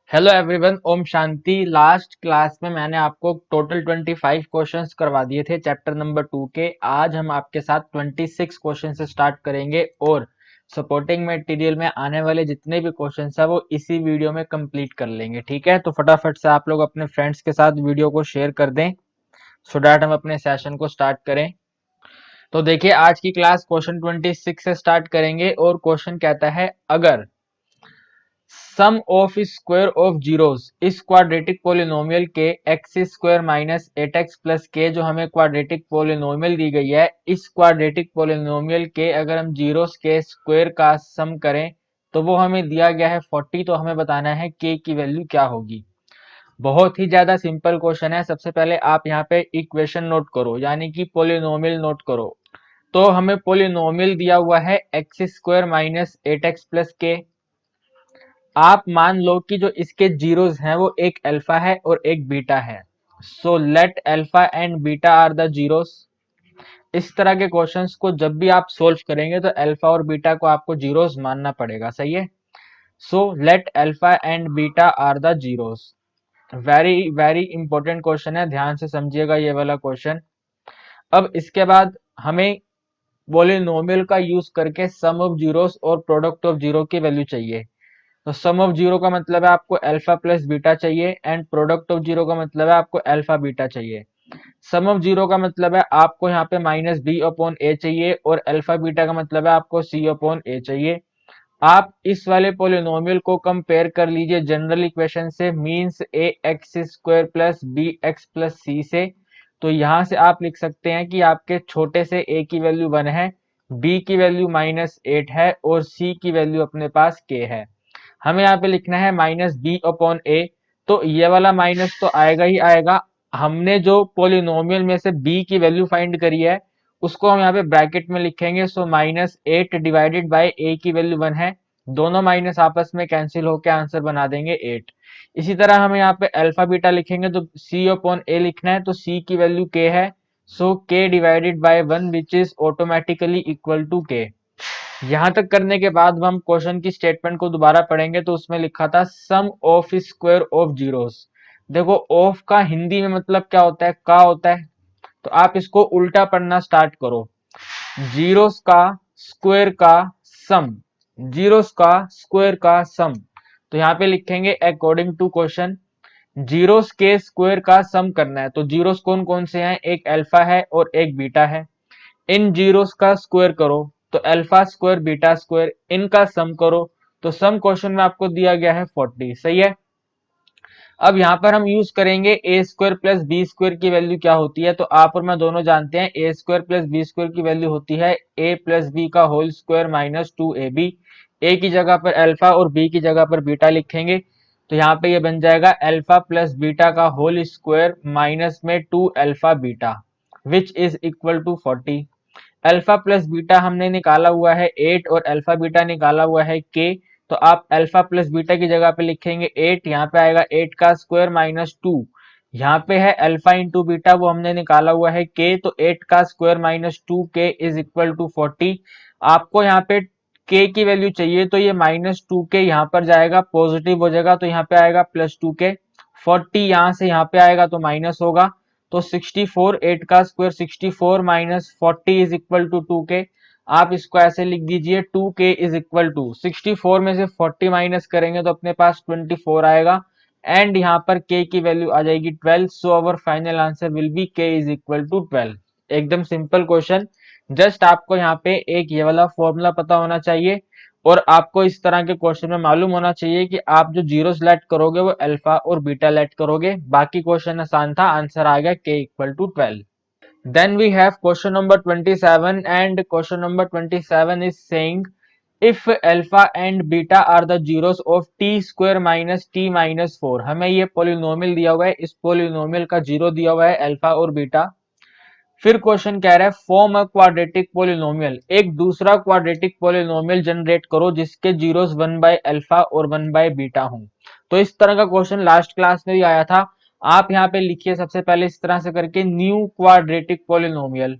Hello everyone, Om Shanti. Last class में मैंने आपको टोटल 25 क्वेश्चंस करवा दिए थे चैप्टर नंबर 2 के। आज हम आपके साथ 26 क्वेश्चन से स्टार्ट करेंगे और सपोर्टिंग मटेरियल में आने वाले जितने भी क्वेश्चंस है वो इसी वीडियो में कंप्लीट कर लेंगे। ठीक है, तो फटाफट से आप लोग अपने फ्रेंड्स के साथ वीडियो को शेयर कर दें सो डैट हम अपने सेशन को स्टार्ट करें। तो देखिए, आज की क्लास क्वेश्चन 26 से स्टार्ट करेंगे और क्वेश्चन कहता है, अगर सम ऑफ स्क्वायर ऑफ जीरोस इस क्वाड्रेटिक पोलिनोमियल के x square minus 8x plus के, जो हमें क्वाड्रेटिक पोलिनोमियल दी गई है, इस क्वाड्रेटिक पोलिनोमियल के अगर हम जीरोस के स्क्वायर का सम करें तो वो हमें दिया गया है 40। तो हमें बताना है के की वैल्यू क्या होगी। बहुत ही ज्यादा सिंपल क्वेश्चन है। सबसे पहले आप यहाँ पे इक्वेशन नोट करो, यानी कि पोलिनोमियल नोट करो। तो हमें पोलिनोमियल दिया हुआ है x square minus 8x plus के। आप मान लो कि जो इसके जीरोस हैं वो एक अल्फा है और एक बीटा है। So let alpha and beta are the zeros. इस तरह के क्वेश्चंस को जब भी आप सोल्व करेंगे तो अल्फा और बीटा को आपको जीरोस मानना पड़ेगा। सही है। So let alpha and beta are the zeros. Very very important question है, ध्यान से समझिएगा ये वाला क्वेश्चन। अब इसके बाद हमें पॉलिनोमियल का यूज करके सम ऑफ जीरोस और प्रोडक्ट ऑफ जीरो की वैल्यू चाहिए। तो सम ऑफ जीरो का मतलब है आपको अल्फा प्लस बीटा चाहिए एंड प्रोडक्ट ऑफ जीरो का मतलब है आपको अल्फा बीटा चाहिए। सम ऑफ जीरो का मतलब है आपको यहाँ पे माइनस बी अपॉन ए चाहिए और अल्फा बीटा का मतलब है आपको सी अपॉन ए चाहिए। आप इस वाले पोलिनोमियल को कंपेयर कर लीजिए जनरल इक्वेशन से, means A X square plus B X plus C से। तो यहां से आप लिख सकते हैं कि आपके छोटे से ए की वैल्यू 1 है, बी की वैल्यू -8 है और सी की वैल्यू अपने पास के है। हमें यहाँ पे लिखना है माइनस बी अपॉन ए। तो ये वाला माइनस तो आएगा ही आएगा। हमने जो पोलिनोमियल में से बी की वैल्यू फाइंड करी है उसको हम यहाँ पे ब्रैकेट में लिखेंगे। सो -8 डिवाइडेड बाय ए की वैल्यू 1 है। दोनों माइनस आपस में कैंसिल होकर आंसर बना देंगे 8। इसी तरह हमें यहाँ पे अल्फा बीटा लिखेंगे तो सी अपॉन ए लिखना है, तो सी की वैल्यू के है। So K divided by 1 which is automatically equal to K. यहां तक करने के बाद हम क्वेश्चन की स्टेटमेंट को दोबारा पढ़ेंगे तो उसमें लिखा था सम ऑफ स्क्वायर ऑफ जीरोस। देखो, ऑफ का हिंदी में मतलब क्या होता है, का होता है। तो आप इसको उल्टा पढ़ना स्टार्ट करो। जीरोस का स्क्वायर का सम, जीरोस का स्क्वायर का सम। तो यहाँ पे लिखेंगे अकॉर्डिंग टू क्वेश्चन जीरोस के स्क्वायर का सम करना है। तो जीरोस कौन कौन से हैं, एक अल्फा है और एक बीटा है। इन जीरोस का स्क्वायर करो तो अल्फा स्क्वायर बीटा स्क्वायर, इनका सम करो। तो सम क्वेश्चन में आपको दिया गया है 40। सही है। अब यहाँ पर हम यूज करेंगे ए स्क्वायर प्लस बी स्क्वायर की वैल्यू क्या होती है। तो आप और मैं दोनों जानते हैं ए स्क्वायर प्लस बी स्क्वायर की वैल्यू होती है ए प्लस बी का होल स्क्वायर माइनस 2ab। ए की जगह पर अल्फा और बी की जगह पर बीटा लिखेंगे तो यहाँ पे ये बन जाएगा अल्फा प्लस बीटा का होल स्क्वायर माइनस में 2 alpha beta which is equal to 40। Alpha plus beta हमने निकाला हुआ है 8 और अल्फा बीटा निकाला हुआ है के। तो आप अल्फा प्लस बीटा की जगह पे लिखेंगे 8, यहाँ पे आएगा 8 का स्क्वायर माइनस 2। यहाँ पे है अल्फा इंटू बीटा, वो हमने निकाला हुआ है के। तो 8 का स्क्वायर माइनस 2 के इज इक्वल टू 40। आपको यहाँ पे के की वैल्यू चाहिए तो ये -2 के यहाँ पर जाएगा, पॉजिटिव हो जाएगा तो यहाँ पे आएगा +2 के। 40 यहाँ से यहाँ पे आएगा तो माइनस होगा। तो 64, 8 का square 64 minus 40 is equal to 2 K. आप इसको ऐसे लिख दीजिए 2 के इज इक्वल टू 64 में से 40 माइनस करेंगे तो अपने पास 24 आएगा एंड यहाँ पर के की वैल्यू आ जाएगी 12। So our final answer will be K is equal to 12। एकदम सिंपल क्वेश्चन। जस्ट आपको यहाँ पे एक ये वाला फॉर्मूला पता होना चाहिए और आपको इस तरह के क्वेश्चन में मालूम होना चाहिए कि आप जो जीरो सेलेक्ट करोगे वो अल्फा और बीटा लेट करोगे। बाकी क्वेश्चन आसान था, आंसर आ गया के equal to 12। Then we have question number 27 and question number 27 is saying if alpha and beta are the zeros of t square minus t minus 4। हमें ये पोलिनोमियल दिया हुआ है, इस पोलिनोमियल का जीरो दिया हुआ है अल्फा और बीटा। फिर क्वेश्चन कह रहा है फॉर्म अ क्वाड्रेटिक पोलिनोमियल, एक दूसरा क्वाड्रेटिक पोलिनोमियल जनरेट करो जिसके जीरोस 1 बाय अल्फा और 1 बाय बीटा हों। तो इस तरह का क्वेश्चन लास्ट क्लास में भी आया था। आप यहाँ पे लिखिए सबसे पहले इस तरह से करके new quadratic polynomial.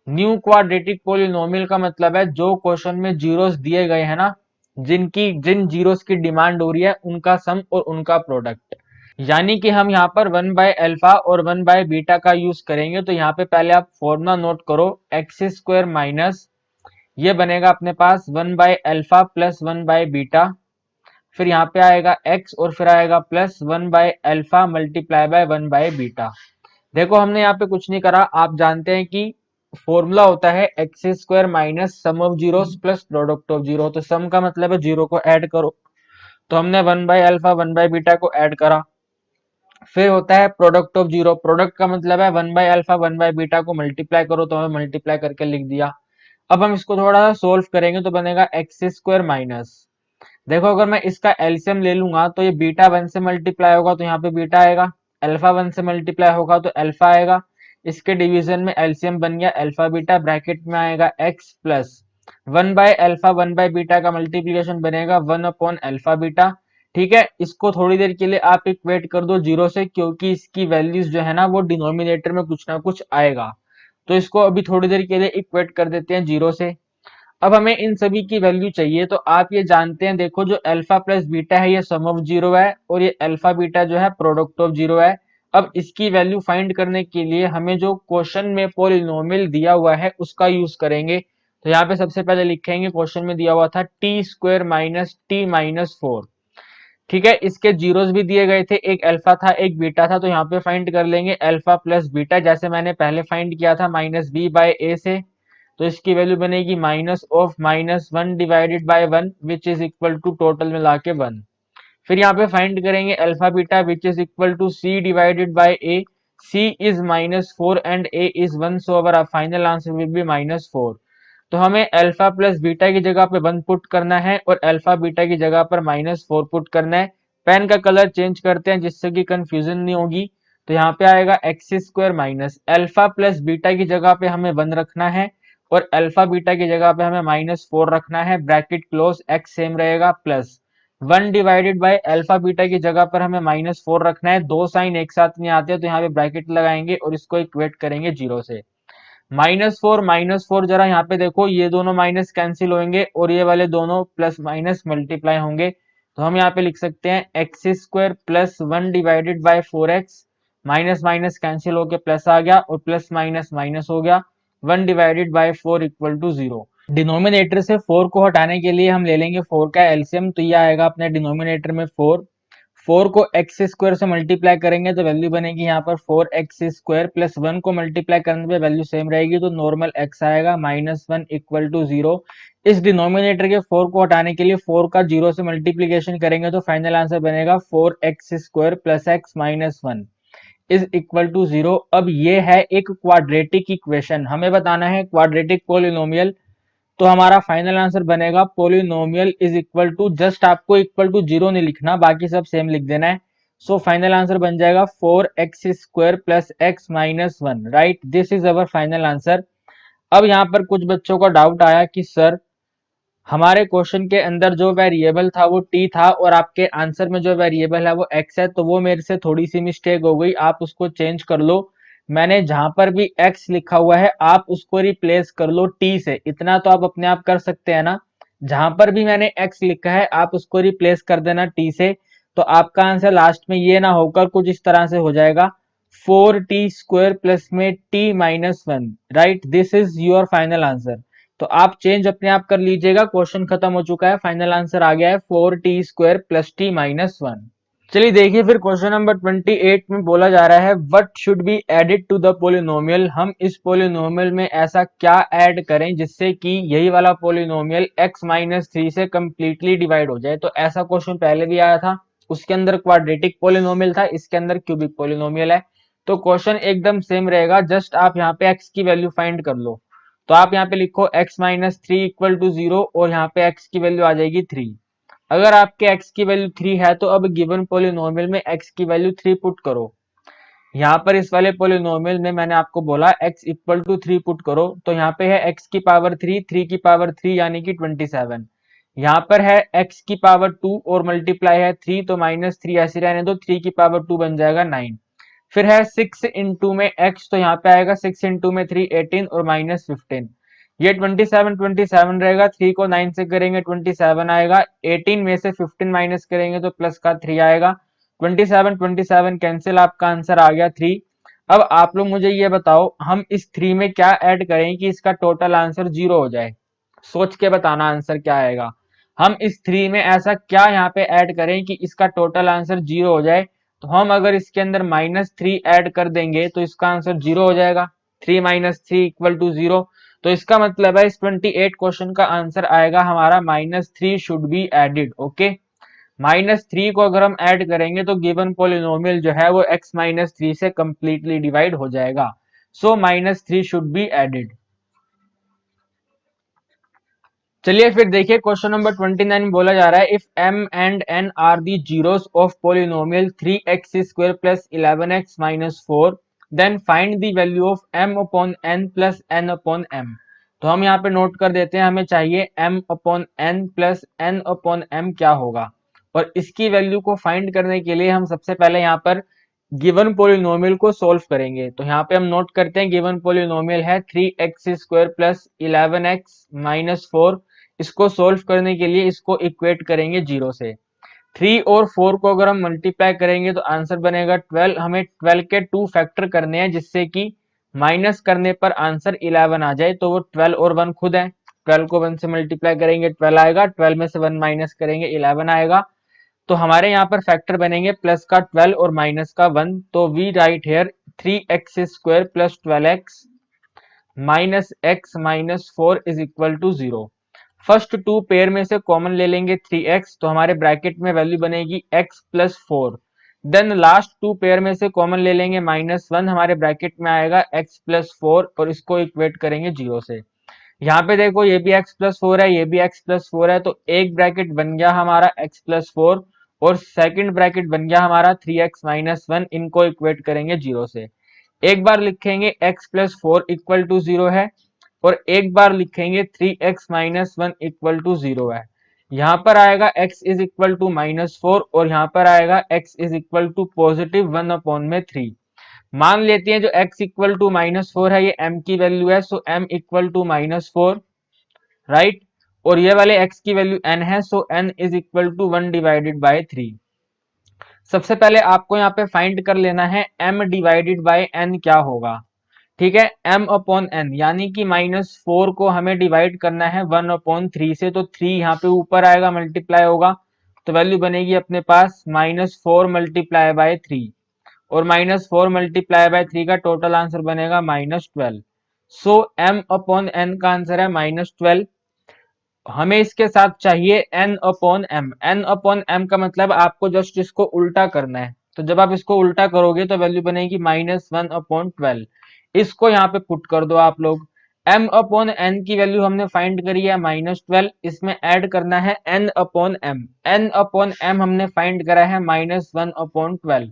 New quadratic polynomial का मतलब है जो क्वेश्चन में जीरोस दिए गए हैं ना जिन जीरोस की डिमांड हो रही है उनका सम और उनका प्रोडक्ट। यानी कि हम यहाँ पर 1/अल्फा और 1/बीटा का यूज करेंगे। तो यहाँ पे पहले आप फॉर्मूला नोट करो, एक्स स्क्वायर माइनस ये बनेगा अपने पास 1/अल्फा प्लस 1/बीटा, फिर यहाँ पे आएगा x और फिर आएगा प्लस 1/अल्फा मल्टीप्लाई बाय 1/बीटा। देखो हमने यहाँ पे कुछ नहीं करा, आप जानते हैं कि फॉर्मूला होता है x square minus sum of zeros plus product of zero. तो सम का मतलब है जीरो को ऐड करो, तो हमने 1/अल्फा 1/बीटा को ऐड करा। फिर होता है प्रोडक्ट ऑफ जीरो, प्रोडक्ट का मतलब है 1/अल्फा 1/बीटा को मल्टीप्लाई करो, तो हमें मल्टीप्लाई करके लिख दिया। अब हम इसको थोड़ा सा सोल्व करेंगे तो बनेगा एक्स स्क्वायर माइनस, देखो अगर मैं इसका एलसीएम ले लूंगा तो ये बीटा 1 से मल्टीप्लाई होगा तो यहाँ पे बीटा आएगा, अल्फा 1 से मल्टीप्लाई होगा तो अल्फा आएगा। इसके डिवीजन में एलसीएम बन गया अल्फा बीटा, ब्रैकेट में आएगा x प्लस 1/अल्फा 1/बीटा का मल्टीप्लीकेशन बनेगा 1/अल्फा बीटा। ठीक है, इसको थोड़ी देर के लिए आप इक्वेट कर दो जीरो से, क्योंकि इसकी वैल्यूज जो है ना वो डिनोमिनेटर में कुछ ना कुछ आएगा। तो इसको अभी थोड़ी देर के लिए इक्वेट कर देते हैं जीरो से। अब हमें इन सभी की वैल्यू चाहिए, तो आप ये जानते हैं, देखो जो अल्फा प्लस बीटा है ये सम ऑफ जीरो है और ये अल्फा बीटा जो है प्रोडक्ट ऑफ जीरो है। अब इसकी वैल्यू फाइंड करने के लिए हमें जो क्वेश्चन में पॉलिनोमियल दिया हुआ है उसका यूज करेंगे। तो यहाँ पे सबसे पहले लिखेंगे, क्वेश्चन में दिया हुआ था T square minus T minus 4। ठीक है, इसके जीरोस भी दिए गए थे, एक अल्फा था एक बीटा था, तो यहाँ पे फाइंड कर लेंगे अल्फा प्लस बीटा, जैसे मैंने पहले फाइंड किया था माइनस बी बाय ए से। तो इसकी वैल्यू बनेगी minus of -1 divided by 1 which is equal to total मिला के 1। फिर यहाँ पे फाइंड करेंगे alpha beta which is equal to C divided by A, C is -4 and A is 1, so our final answer will be -4। तो हमें alpha plus beta की जगह पे 1 पुट करना है और अल्फा बीटा की जगह पर -4 पुट करना है। पेन का कलर चेंज करते हैं जिससे कि कंफ्यूजन नहीं होगी। तो यहाँ पे आएगा x square minus alpha plus beta की जगह पे हमें 1 रखना है और अल्फा बीटा की जगह पे हमें -4 रखना है, ब्रैकेट क्लोज, एक्स सेम रहेगा, plus 1 divided by alpha beta की जगह पर हमें -4 रखना है। दो साइन एक साथ नहीं आते तो यहाँ पे ब्रैकेट लगाएंगे और इसको इक्वेट करेंगे जीरो से। -4 जरा यहाँ पे देखो, ये दोनों माइनस कैंसिल होंगे और ये वाले दोनों प्लस माइनस मल्टीप्लाई होंगे। तो हम यहाँ पे लिख सकते हैं X square plus 1 divided by 4x, minus minus cancel होके प्लस आ गया और प्लस माइनस माइनस हो गया, 1 divided by 4 equal to 0। Denominator से 4 को हटाने के लिए हम ले लेंगे 4 का एलसीएम, तो ये आएगा अपने डिनोमिनेटर में 4 को एक्स स्क्वायर से मल्टीप्लाई करेंगे तो वैल्यू बनेगी यहाँ पर 4x स्क्वायर, प्लस 1 को मल्टीप्लाई करने पे वैल्यू सेम रहेगी तो नॉर्मल x आएगा, -1 इक्वल टू 0। इस डिनोमिनेटर के 4 को हटाने के लिए 4 का 0 से मल्टीप्लीकेशन करेंगे तो फाइनल आंसर बनेगा 4x square plus x minus 1 is equal to 0। अब ये है एक क्वाड्रेटिक इक्वेशन, हमें बताना है क्वाड्रेटिक पोलिनोमियल। तो हमारा फाइनल आंसर बनेगा polynomial is equal to, just आपको इक्वल टू 0 नहीं लिखना, बाकी सब सेम लिख देना है। सो फाइनल आंसर बन जाएगा 4x square plus x minus 1, right, this is our final answer. अब यहाँ पर कुछ बच्चों को डाउट आया कि सर हमारे क्वेश्चन के अंदर जो वेरिएबल था वो t था और आपके आंसर में जो वेरिएबल है वो x है, तो वो मेरे से थोड़ी सी मिस्टेक हो गई, आप उसको चेंज कर लो। मैंने जहां पर भी x लिखा हुआ है आप उसको रिप्लेस कर लो t से, इतना तो आप अपने आप कर सकते हैं ना। जहां पर भी मैंने x लिखा है आप उसको रिप्लेस कर देना t से, तो आपका आंसर लास्ट में ये ना होकर कुछ इस तरह से हो जाएगा 4t स्क्वायर प्लस में t minus 1, right, this is your final answer. तो आप चेंज अपने आप कर लीजिएगा, क्वेश्चन खत्म हो चुका है, फाइनल आंसर आ गया है 4t square plus t minus 1। चलिए देखिए फिर क्वेश्चन नंबर 28 में बोला जा रहा है what should be added to the polynomial, हम इस पोलिनोमियल में ऐसा क्या ऐड करें जिससे कि यही वाला पोलिनोमियल x माइनस 3 से कंप्लीटली डिवाइड हो जाए। तो ऐसा क्वेश्चन पहले भी आया था, उसके अंदर क्वाड्रेटिक पोलिनोमियल था, इसके अंदर क्यूबिक पोलिनोमियल है। तो क्वेश्चन एकदम सेम रहेगा, जस्ट आप यहाँ पे x की वैल्यू फाइंड कर लो। तो आप यहाँ पे लिखो x माइनस 3 इक्वल टू 0 और यहाँ पे x की वैल्यू आ जाएगी 3। अगर आपके x की वैल्यू 3 है तो अब गिवन पोलिनोमियल में x की वैल्यू 3 पुट करो। यहाँ पर इस वाले पोलिनोमियल में मैंने आपको बोला x इक्वल टू 3 पुट करो, तो यहाँ पे है x की पावर 3, 3 की पावर 3 यानी कि 27। यहाँ पर है x की पावर 2 और मल्टीप्लाई है 3, तो -3 ऐसे रहने दो, 3 की पावर 2 बन जाएगा 9। फिर है 6 इंटू में x, तो यहाँ पे आएगा 6 इंटू में 3 18 और -15। ये 27 रहेगा, 3 को 9 से करेंगे 27 आएगा, 18 में से 15 माइनस करेंगे तो प्लस का 3 आएगा, 27 कैंसिल, आपका आंसर आ गया 3। अब आप लोग मुझे ये बताओ, हम इस 3 में क्या ऐड करें कि इसका टोटल आंसर 0 हो जाए? सोच के बताना आंसर क्या आएगा। हम इस 3 में ऐसा क्या यहाँ पे ऐड करें कि इसका टोटल आंसर 0 हो जाए? तो हम अगर इसके अंदर -3 ऐड कर देंगे तो इसका आंसर 0 हो जाएगा। 3 - 3 = 0। तो इसका मतलब है इस 28 क्वेश्चन का आंसर आएगा हमारा -3 शुड बी एडेड। ओके, -3 को अगर हम ऐड करेंगे तो गिवन पोलिनोमियल जो है वो x - 3 से कंप्लीटली डिवाइड हो जाएगा। सो -3 शुड बी एडेड। चलिए फिर देखिए क्वेश्चन नंबर 29 बोला जा रहा है, if m and n are the zeros of polynomial 3x² + 11x - 4 then find the value of m upon n plus n upon m। तो हम यहाँ पे नोट कर देते हैं, हमें चाहिए m upon n plus n upon m क्या होगा, और इसकी वैल्यू को फाइंड करने के लिए हम सबसे पहले यहाँ पर गिवन पोलिनोमियल को सोल्व करेंगे। तो यहाँ पे हम नोट करते हैं गिवन पोलिनोमियल है 3x² + 11x - 4। इसको सोल्व करने के लिए इसको इक्वेट करेंगे 0 से। 3 और 4 को अगर हम मल्टीप्लाई करेंगे तो आंसर बनेगा 12। हमें 12 के 2 फैक्टर करने हैं जिससे कि माइनस करने पर आंसर 11 आ जाए। तो वो 12 और 1 खुद है, 12 को 1 से मल्टीप्लाई करेंगे 12 आएगा, 12 में से 1 माइनस करेंगे 11 आएगा। तो हमारे यहाँ पर फैक्टर बनेंगे प्लस का 12 और माइनस का 1। तो we write here 3x² + 12x - x - 4 = 0। First two pair में से कॉमन ले लेंगे 3x, तो हमारे ब्रैकेट में वैल्यू बनेगी x + 4। Then last two pair में से कॉमन ले लेंगे -1, हमारे ब्रैकेट में आएगा x + 4 और इसको इक्वेट करेंगे 0 से। यहाँ पे देखो ये भी x + 4 है, ये भी x + 4 है, तो एक ब्रैकेट बन गया हमारा x + 4 और सेकंड ब्रैकेट बन गया हमारा 3x - 1। इनको इक्वेट करेंगे 0 से। एक बार लिखेंगे x + 4 = 0 है और एक बार लिखेंगे 3x - 1 = 0 है। यहाँ पर आएगा x = -4 और यहाँ पर आएगा x = +1/3। मान लेते हैं जो x = -4 है ये m की वैल्यू है, सो m = -4, राइट। और ये वाले x की वैल्यू n है, सो n = 1/3। सबसे पहले आपको यहाँ पे फाइंड कर लेना है m/n क्या होगा। ठीक है, m अपॉन n यानी कि -4 को हमें डिवाइड करना है 1/3 से, तो 3 यहाँ पे ऊपर आएगा, मल्टीप्लाई होगा, तो वैल्यू बनेगी अपने पास -4 × 3 और -4 × 3 का टोटल आंसर बनेगा -12। सो m अपॉन n का आंसर है -12। हमें इसके साथ चाहिए n upon m। n upon m का मतलब आपको जस्ट इसको उल्टा करना है, तो जब आप इसको उल्टा करोगे तो वैल्यू बनेगी -1/12। इसको यहाँ पे पुट कर दो आप लोग। m अपॉन n की वैल्यू हमने फाइंड करी है -12, इसमें ऐड करना है n upon m। n upon m हमने फाइंड करा है -1/12।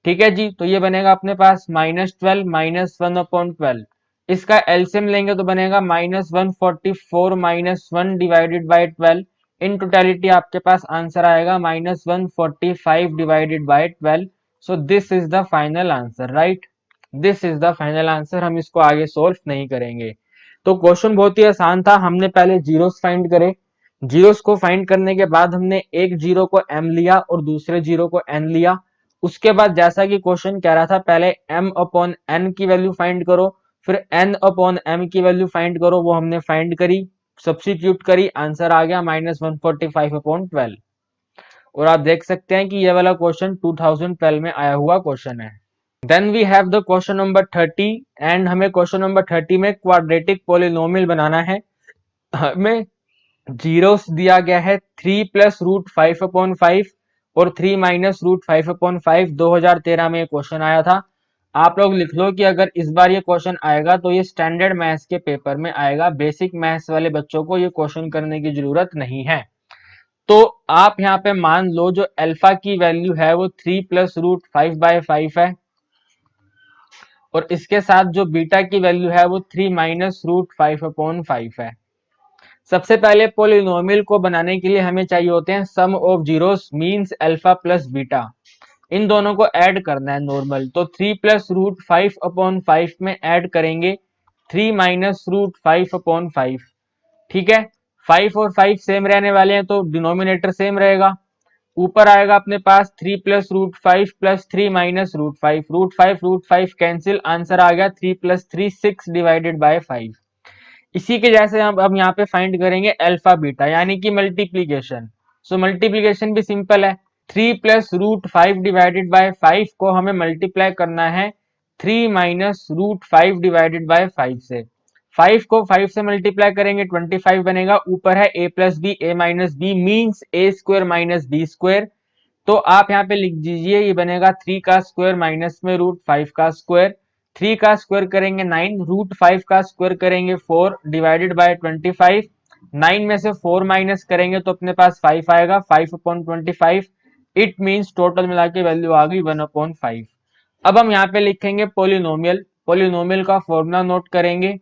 ठीक है जी, तो ये बनेगा अपने पास -12 -1/12। इसका एलसीएम लेंगे तो बनेगा -144 -1 डिवाइडेड बाय 12। इन टोटलिटी आपके पास आंसर आएगा -145 divided by 12। So this is the final answer, right. This is the final answer. हम इसको आगे सोल्व नहीं करेंगे। तो क्वेश्चन बहुत ही आसान था। हमने पहले जीरोस फाइंड करे, जीरोस को फाइंड करने के बाद हमने एक जीरो को m लिया और दूसरे जीरो को n लिया। उसके बाद जैसा कि क्वेश्चन कह रहा था, पहले m अपॉन n की वैल्यू फाइंड करो, फिर n अपॉन m की वैल्यू फाइंड करो, वो हमने फाइंड करी, सब्स्टिट्यूट करी, आंसर आ गया -145/12। और आप देख सकते हैं कि ये वाला क्वेश्चन 2012 में आया हुआ क्वेश्चन है। Then we have the question number 30 and हमें क्वेश्चन नंबर 30 में क्वाड्रेटिक पोलिनोमियल बनाना है। हमें जीरोस दिया गया है 3 + √5/5 और 3 - √5/5। 2013 में क्वेश्चन आया था। आप लोग लिख लो कि अगर इस बार ये क्वेश्चन आएगा तो ये स्टैंडर्ड मैथ्स के पेपर में आएगा, बेसिक मैथ्स वाले बच्चों को ये क्वेश्चन करने की जरूरत नहीं है। तो आप यहाँ पे मान लो जो अल्फा की वैल्यू है वो 3 + √5/5 है और इसके साथ जो बीटा की वैल्यू है वो 3 - √5/5 है। सबसे पहले पोलिनोमियल को बनाने के लिए हमें चाहिए होते हैं sum of zeros means alpha plus beta. इन दोनों को ऐड करना है नॉर्मल। तो 3 + √5/5 में ऐड करेंगे 3 माइनस रूट 5 अपॉन 5। ठीक है, 5 और 5 सेम रहने वाले हैं तो डिनोमिनेटर सेम रहेगा। ऊपर आएगा अपने पास 3 plus root 5 plus 3 minus root 5 cancel, answer आ गया 3 प्लस 3 6 डिवाइडेड बाय 5। इसी के जैसे हम अब यहाँ पे फाइंड करेंगे अल्फा बीटा यानी कि मल्टीप्लीकेशन। सो मल्टीप्लीकेशन भी सिंपल है, 3 प्लस रूट 5 डिवाइडेड बाय 5 को हमें मल्टीप्लाई करना है 3 माइनस रूट 5 डिवाइडेड बाय 5 से। 5 को 5 से मल्टीप्लाई करेंगे 25 बनेगा, ऊपर है a plus B A minus B means A square minus B square. तो आप यहाँ पे लिख दीजिए, ये बनेगा 3 का स्क्वायर माइनस में रूट 5 का स्क्वायर। 3 का स्क्वायर करेंगे 9, रूट 5 का स्क्वायर करेंगे 4 डिवाइडेड बाय 25। 9 में से 4 माइनस करेंगे तो अपने पास 5 आएगा, 5 अपॉन 25। इट मीन्स टोटल मिला के वैल्यू आ गई 1 अपॉन 5। अब हम यहाँ पे लिखेंगे पोलिनोमियल। पोलिनोमियल का फॉर्मूला नोट करेंगे,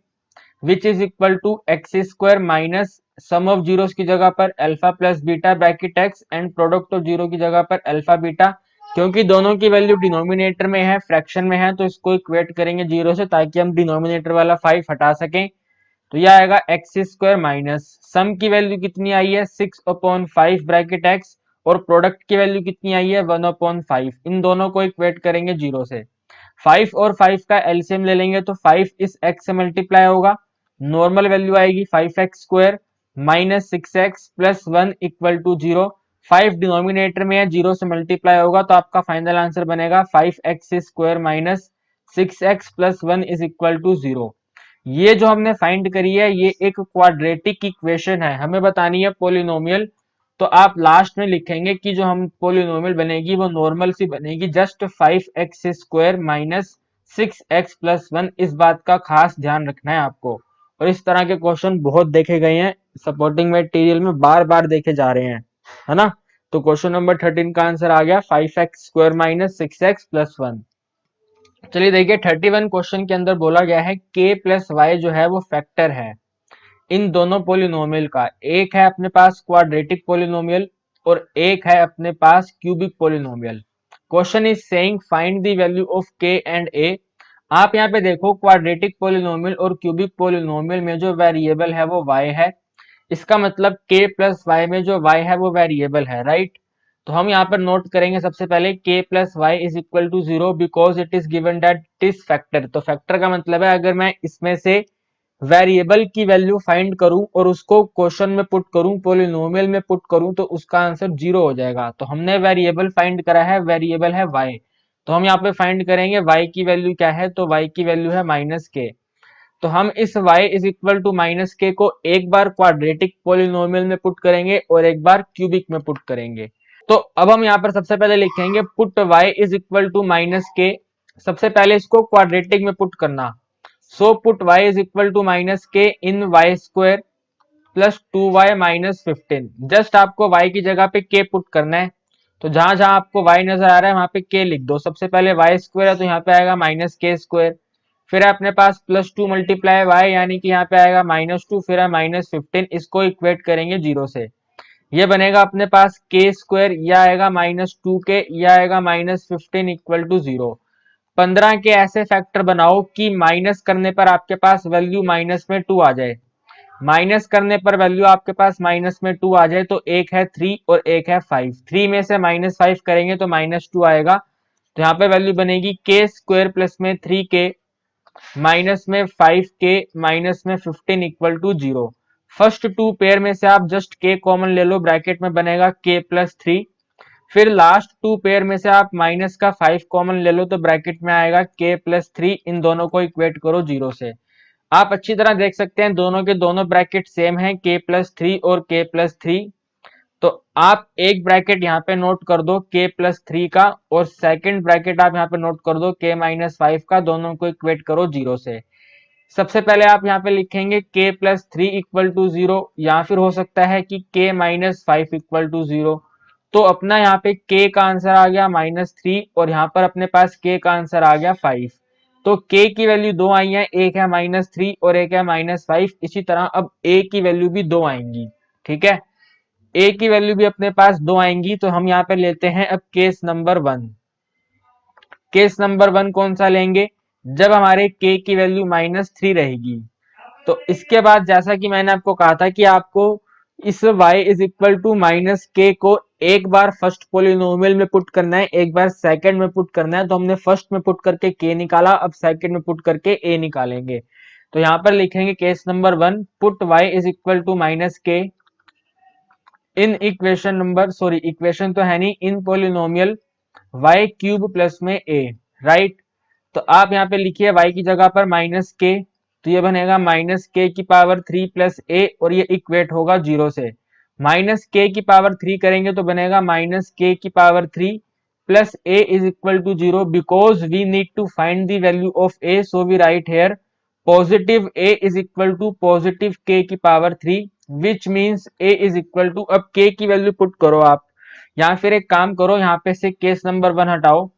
which is equal to X square minus sum of zeros की जगह पर alpha plus beta bracket X and product of zero की जगह पर अल्फा बीटा। क्योंकि दोनों की वैल्यू डिनोमिनेटर में है, फ्रैक्शन में है, तो इसको इक्वेट करेंगे जीरो से ताकि हम डिनोमिनेटर वाला 5 हटा सकें। तो यह आएगा एक्स स्क्वायर माइनस सम की वैल्यू कितनी आई है 6 अपॉन 5 ब्रैकेट एक्स और प्रोडक्ट की वैल्यू कितनी आई है 1 अपॉन 5। इन दोनों को इक्वेट करेंगे जीरो से। 5 और 5 का एलसीएम ले लेंगे तो 5 इस x से मल्टीप्लाई होगा, नॉर्मल वैल्यू आएगी 5x square minus 6x plus 1 equal to 0। 5 denominator में है, 0 से मल्टीप्लाई होगा तो आपका फाइनल आंसर बनेगा 5x square minus 6x plus 1 is equal to 0। ये जो हमने फाइंड करी है ये एक क्वाड्रेटिक इक्वेशन है, हमें बतानी है पोलिनोमियल। तो आप लास्ट में लिखेंगे कि जो हम पोलिनोमियल बनेगी वो नॉर्मल सी बनेगी, just 5x square minus 6x plus 1। इस बात का खास ध्यान रखना है आपको। और इस तरह के क्वेश्चन बहुत देखे गए हैं, सपोर्टिंग मटेरियल में बार बार देखे जा रहे हैं, है ना। तो क्वेश्चन नंबर 13 का आंसर आ गया 5x square minus 6x plus 1। चलिए देखिए 31 क्वेश्चन के अंदर बोला गया है k प्लस वाई जो है वो फैक्टर है इन दोनों पोलिनोमियल का। एक है अपने पास क्वाड्रेटिक पोलिनोमियल और एक है अपने पास cubic polynomial. Question is saying find the value of k and a। आप यहाँ पे देखो क्वाड्रेटिक पोलिनोमियल और क्यूबिक पोलिनोमियल में जो वेरिएबल है वो y है, इसका मतलब k प्लस वाई में जो y है वो वेरिएबल है, राइट। तो हम यहाँ पर नोट करेंगे सबसे पहले k plus Y is equal to 0 because it is given that it is factor. तो फैक्टर का मतलब है अगर मैं इसमें से वेरिएबल की वैल्यू फाइंड करूं और उसको क्वेश्चन में पुट करूं, पोलिनोमियल में पुट करूं, तो उसका आंसर 0 हो जाएगा। तो हमने वेरिएबल फाइंड करा है, वेरिएबल है y। तो हम यहाँ पे फाइंड करेंगे y की वैल्यू क्या है, तो y की वैल्यू है माइनस k। तो हम इस y is equal to minus K को एक बार क्वाड्रेटिक पोलिनोमियल में पुट करेंगे और एक बार क्यूबिक में पुट करेंगे। तो अब हम यहाँ पर सबसे पहले लिखेंगे put y is equal to minus K. सबसे पहले इसको क्वाड्रेटिक में पुट करना, so put y is equal to minus K in Y square plus 2y minus 15। Just आपको y की जगह पे k पुट करना है, तो जहां जहां आपको y नजर आ रहा है वहां पे k लिख दो। सबसे पहले y स्क्वायर है तो यहाँ पे आएगा माइनस के स्क्वायर, फिर है अपने पास प्लस 2 मल्टीप्लाई y यानी कि यहाँ पे आएगा माइनस 2, फिर है माइनस 15। इसको इक्वेट करेंगे जीरो से, ये बनेगा अपने पास के स्क्वायर, यह आएगा माइनस 2k, यह आएगा माइनस 15 इक्वल टू 0। 15 के ऐसे फैक्टर बनाओ कि माइनस करने पर आपके पास वैल्यू माइनस में 2 आ जाए। माइनस करने पर वैल्यू आपके पास माइनस में 2 आ जाए, तो एक है 3 और एक है 5। 3 में से माइनस 5 करेंगे तो माइनस 2 आएगा। तो यहाँ पे वैल्यू बनेगी के स्क्वायर प्लस में 3k माइनस में 5k माइनस में 15 equal to 0। First two pair में से आप जस्ट k कॉमन ले लो, ब्रैकेट में बनेगा k प्लस 3। फिर लास्ट टू पेयर में से आप माइनस का 5 कॉमन ले लो तो ब्रैकेट में आएगा k प्लस 3। इन दोनों को इक्वेट करो जीरो से। आप अच्छी तरह देख सकते हैं दोनों के दोनों ब्रैकेट सेम हैं, k प्लस 3 और k प्लस 3। तो आप एक ब्रैकेट यहाँ पे नोट कर दो k प्लस 3 का और सेकंड ब्रैकेट आप यहाँ पे नोट कर दो k माइनस 5 का, दोनों को इक्वेट करो जीरो से। सबसे पहले आप यहाँ पे लिखेंगे k प्लस 3 इक्वल टू 0, या फिर हो सकता है कि k माइनस 5 इक्वल टू 0। तो अपना यहाँ पे k का आंसर आ गया माइनस 3 और यहाँ पर अपने पास k का आंसर आ गया 5। तो k की वैल्यू दो आई है, एक है माइनस 3 और एक है माइनस 5। इसी तरह अब a की वैल्यू भी दो आएंगी, ठीक है, a की वैल्यू भी अपने पास दो आएंगी। तो हम यहाँ पे लेते हैं अब केस नंबर 1। केस नंबर 1 कौन सा लेंगे, जब हमारे k की वैल्यू -3 रहेगी। तो इसके बाद जैसा कि मैंने आपको कहा था कि आपको इस y is equal to -k को एक बार फर्स्ट पोलिनोमियल में पुट करना है, एक बार सेकंड में पुट करना है। तो हमने फर्स्ट में पुट करके k निकाला, अब सेकंड में पुट करके a निकालेंगे। तो यहाँ पर लिखेंगे case number 1, put y is equal to -k in equation number, sorry equation तो है नहीं, in polynomial y cube plus में a, राइट। तो आप यहाँ पे लिखिए y की जगह पर -k, तो ये बनेगा -k की पावर 3 प्लस a, और ये इक्वेट होगा 0 से। -k की पावर 3 करेंगे तो बनेगा -k की पावर 3 प्लस a is equal to 0, because we need to find the value of a, so we write here positive a is equal to positive k की power 3, which means a is equal to, अब k की value put करो आप, या फिर एक काम करो यहाँ पे से केस नंबर 1 हटाओ,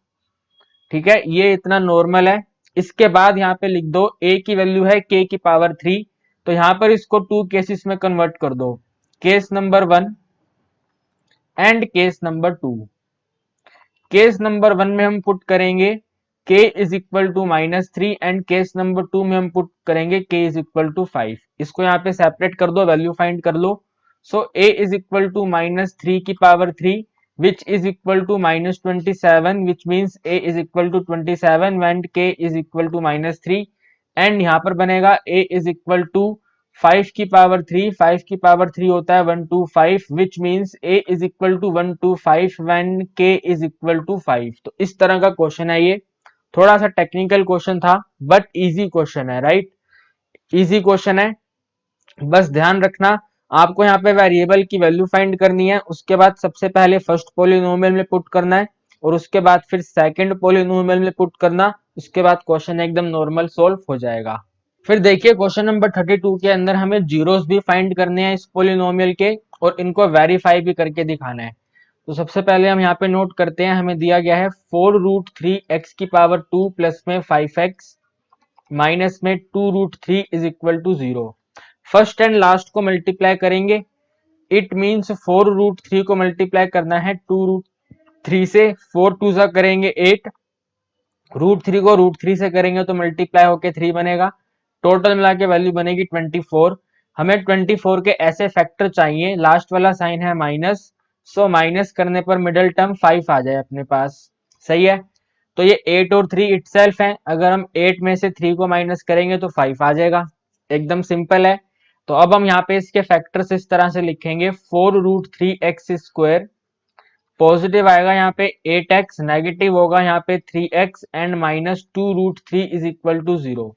ठीक है, ये इतना नॉर्मल है। इसके बाद यहाँ पे लिख दो a की वैल्यू है k की पावर 3, तो यहाँ पर इसको 2 केसेस में कन्वर्ट कर दो, case number 1 and case number 2। Case number 1 में हम पुट करेंगे k is equal to -3 and case number 2 में हम पुट करेंगे k इज इक्वल टू 5। इसको यहाँ पे सेपरेट कर दो, वैल्यू फाइंड कर लो। सो a इज इक्वल टू -3 की power 3 which is equal to -27, which means a is equal to 27 when k is equal to -3, and यहाँ पर बनेगा a is equal to 5 की पावर 3, 5 की पावर 3 होता है 125, which means a is equal to 125 when k is equal to 5। तो इस तरह का क्वेश्चन है ये, थोड़ा सा टेक्निकल क्वेश्चन था बट इजी क्वेश्चन है, राइट, इजी क्वेश्चन है। बस ध्यान रखना आपको यहाँ पे वेरिएबल की वैल्यू फाइंड करनी है, उसके बाद सबसे पहले फर्स्ट पोलिनोमियल में पुट करना है, और उसके बाद फिर सेकंड पोलिनोमियल में पुट करना, उसके बाद क्वेश्चन एकदम नॉर्मल सॉल्व हो जाएगा। फिर देखिए क्वेश्चन नंबर 32 के अंदर हमें जीरोस भी फाइंड करने हैं इस पोलिनोमियल के, और इनको वेरीफाई भी करके दिखाना है। तो सबसे पहले हम यहाँ पे नोट करते हैं, हमें दिया गया है 4√3 x की पावर 2 प्लस में 5x माइनस में 2√3 is equal to 0। First and last को मल्टीप्लाई करेंगे, इट मीन्स 4√3 को मल्टीप्लाई करना है 2√3 से, 4 टू सा करेंगे 8, √3 को √3 से करेंगे तो मल्टीप्लाई होके 3 बनेगा, टोटल मिला के वैल्यू बनेगी 24। हमें 24 के ऐसे फैक्टर चाहिए, लास्ट वाला साइन है माइनस, सो माइनस करने पर मिडल टर्म 5 आ जाए अपने पास, सही है। तो ये 8 और 3 इटसेल्फ है, अगर हम 8 में से 3 को माइनस करेंगे तो 5 आ जाएगा, एकदम सिंपल है। तो अब हम यहाँ पे इसके फैक्टर्स इस तरह से लिखेंगे, 4√3x², पॉजिटिव आएगा यहाँ पे 8x, नेगेटिव होगा यहाँ पे 3x and -2√3 is equal to 0।